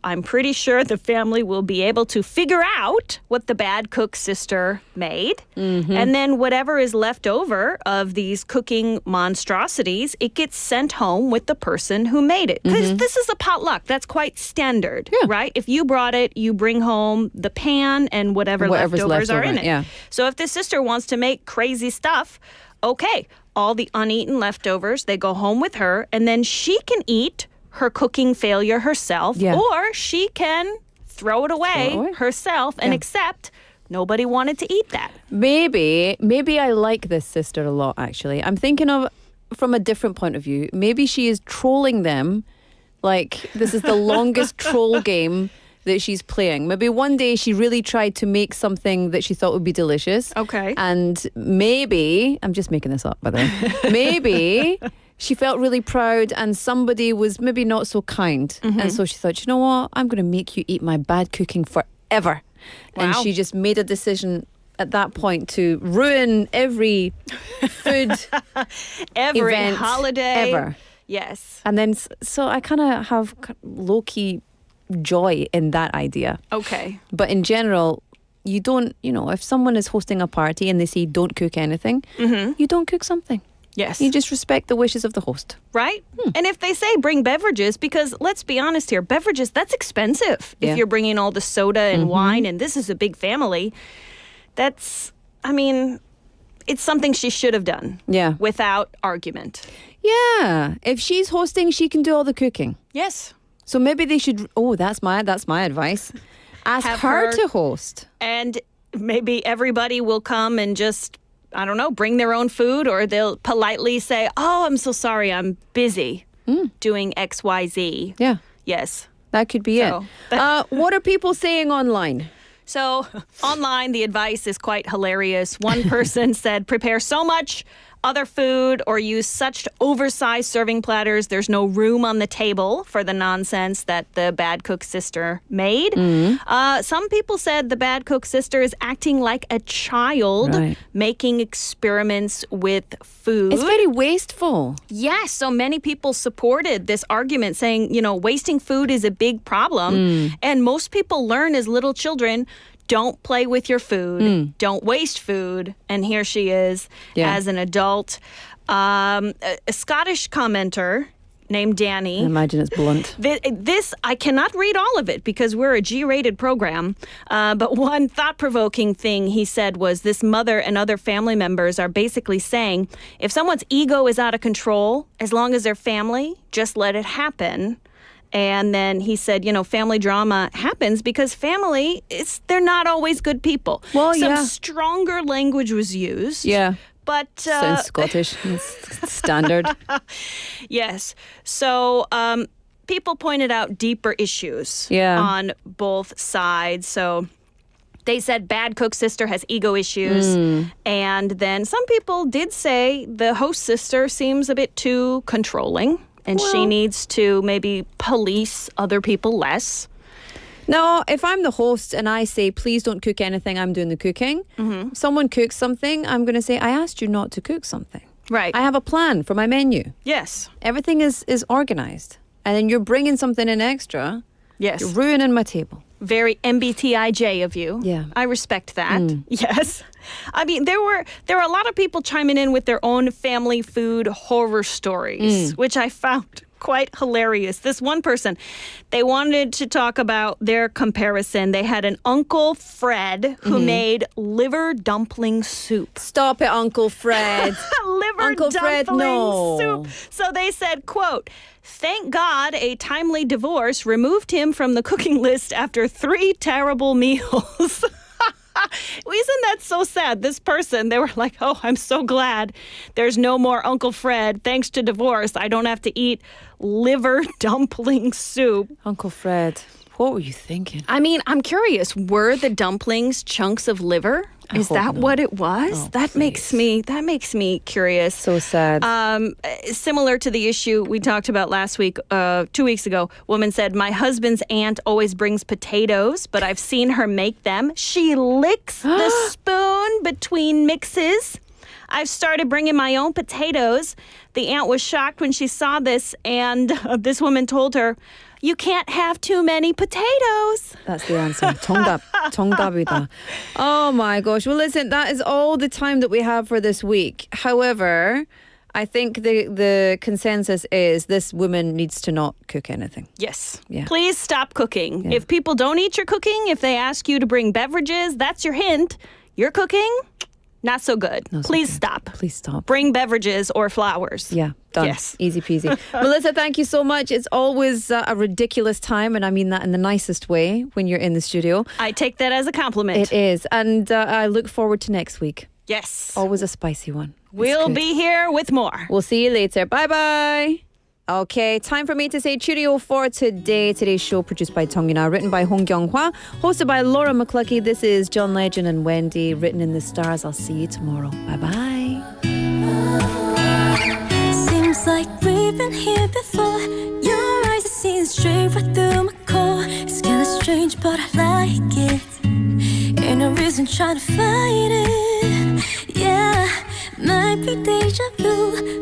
I'm pretty sure the family will be able to figure out what the bad cook sister made. And then whatever is left over of these cooking monstrosities, it gets sent home with the person who made it. Because this is a potluck. That's quite standard, right? If you brought it, you bring home the pan and whatever's leftovers are in it. Yeah. So if the sister wants to make crazy stuff, okay, all the uneaten leftovers, they go home with her, and then she can eat her cooking failure herself, or she can throw it away herself and accept nobody wanted to eat that. Maybe I like this sister a lot, actually. I'm thinking of from a different point of view. Maybe she is trolling them, like this is the longest troll game that she's playing. Maybe one day she really tried to make something that she thought would be delicious. Okay. And maybe, I'm just making this up, by the way, maybe she felt really proud and somebody was maybe not so kind. And so she thought, you know what, I'm going to make you eat my bad cooking forever. And she just made a decision at that point to ruin every food every event holiday ever. Yes. And then, so I kind of have low-key joy in that idea. Okay. But in general, you don't, if someone is hosting a party and they say don't cook anything, you don't cook something. Yes. You just respect the wishes of the host. Right? And if they say bring beverages, because let's be honest here, beverages, that's expensive. If you're bringing all the soda and wine, and this is a big family, it's something she should have done. Yeah. Without argument. Yeah. If she's hosting, she can do all the cooking. Yes. So maybe they should, that's my advice. Ask her to host. And maybe everybody will come and just, I don't know, bring their own food, or they'll politely say, oh, I'm so sorry, I'm busy doing XYZ. Yeah. Yes. That could be it. What are people saying online? So online, the advice is quite hilarious. One person said, prepare so much other food or use such oversized serving platters. There's no room on the table for the nonsense that the bad cook sister made. Some people said the bad cook sister is acting like a child, making experiments with food. It's very wasteful. Yes, so many people supported this argument saying, wasting food is a big problem. And most people learn as little children, don't play with your food. Don't waste food. And here she is as an adult. A Scottish commenter named Danny. I imagine it's blunt. This, I cannot read all of it because we're a G-rated program. But one thought-provoking thing he said was this mother and other family members are basically saying, if someone's ego is out of control, as long as they're family, just let it happen. And then he said, family drama happens because family, they're not always good people. Well, Some stronger language was used. Yeah. But sounds Scottish. It's standard. Yes. So people pointed out deeper issues on both sides. So they said bad cook sister has ego issues. And then some people did say the host sister seems a bit too controlling. And she needs to maybe police other people less. No, if I'm the host and I say, please don't cook anything, I'm doing the cooking. Someone cooks something, I'm going to say, I asked you not to cook something. Right. I have a plan for my menu. Yes. Everything is organized. And then you're bringing something in extra. Yes. You're ruining my table. Very MBTIJ of you. Yeah. I respect that. Yes. I mean, there were a lot of people chiming in with their own family food horror stories, which I found quite hilarious. This one person, they wanted to talk about their comparison. They had an Uncle Fred who made liver dumpling soup. Stop it, Uncle Fred. Liver Uncle Fred, no. soup. So they said, quote, "Thank God a timely divorce removed him from the cooking list after 3 terrible meals." Isn't that so sad? This person, they were like, "Oh, I'm so glad there's no more Uncle Fred. Thanks to divorce, I don't have to eat liver dumpling soup." Uncle Fred, what were you thinking? I mean, I'm curious. Were the dumplings chunks of liver? Is that what it was? Oh, that makes me curious. So sad. Similar to the issue we talked about last week, 2 weeks ago, woman said, "My husband's aunt always brings potatoes, but I've seen her make them. She licks the spoon between mixes. I've started bringing my own potatoes." The aunt was shocked when she saw this, and this woman told her, "You can't have too many potatoes." That's the answer. 정답이다. Oh my gosh. Well, listen, that is all the time that we have for this week. However, I think the consensus is this woman needs to not cook anything. Yes. Yeah. Please stop cooking. Yeah. If people don't eat your cooking, if they ask you to bring beverages, that's your hint. Your cooking, not so good. Please stop. Please stop. Bring beverages or flowers. Yeah, done. Yes. Easy peasy. Melissa, thank you so much. It's always a ridiculous time, and I mean that in the nicest way when you're in the studio. I take that as a compliment. It is. And I look forward to next week. Yes. Always a spicy one. We'll be here with more. We'll see you later. Bye-bye. Okay, time for me to say cheerio for today. Today's show produced by Tong Yuna, written by Hong Kyung-hwa, hosted by Laura McCluskey. This is John Legend and Wendy, written in the stars. I'll see you tomorrow. Bye-bye. Seems like we've been here before. Your eyes see straight right through my core. It's kinda strange, but I like it. Ain't no reason trying to fight it. Yeah, might be deja vu.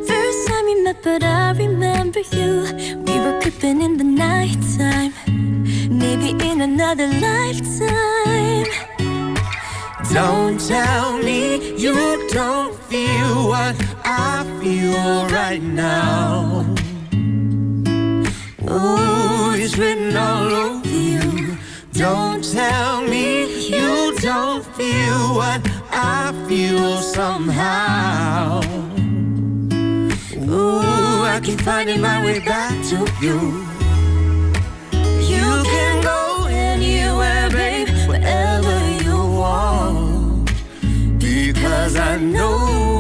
First time we met, but I remember you. We were creeping in the nighttime. Maybe in another lifetime. Don't tell me you don't feel what I feel right now. Oh, it's written all over you. Don't tell me you don't feel what I feel somehow. Ooh, I keep finding my way back to you. You can go anywhere, babe, wherever you want. Because I know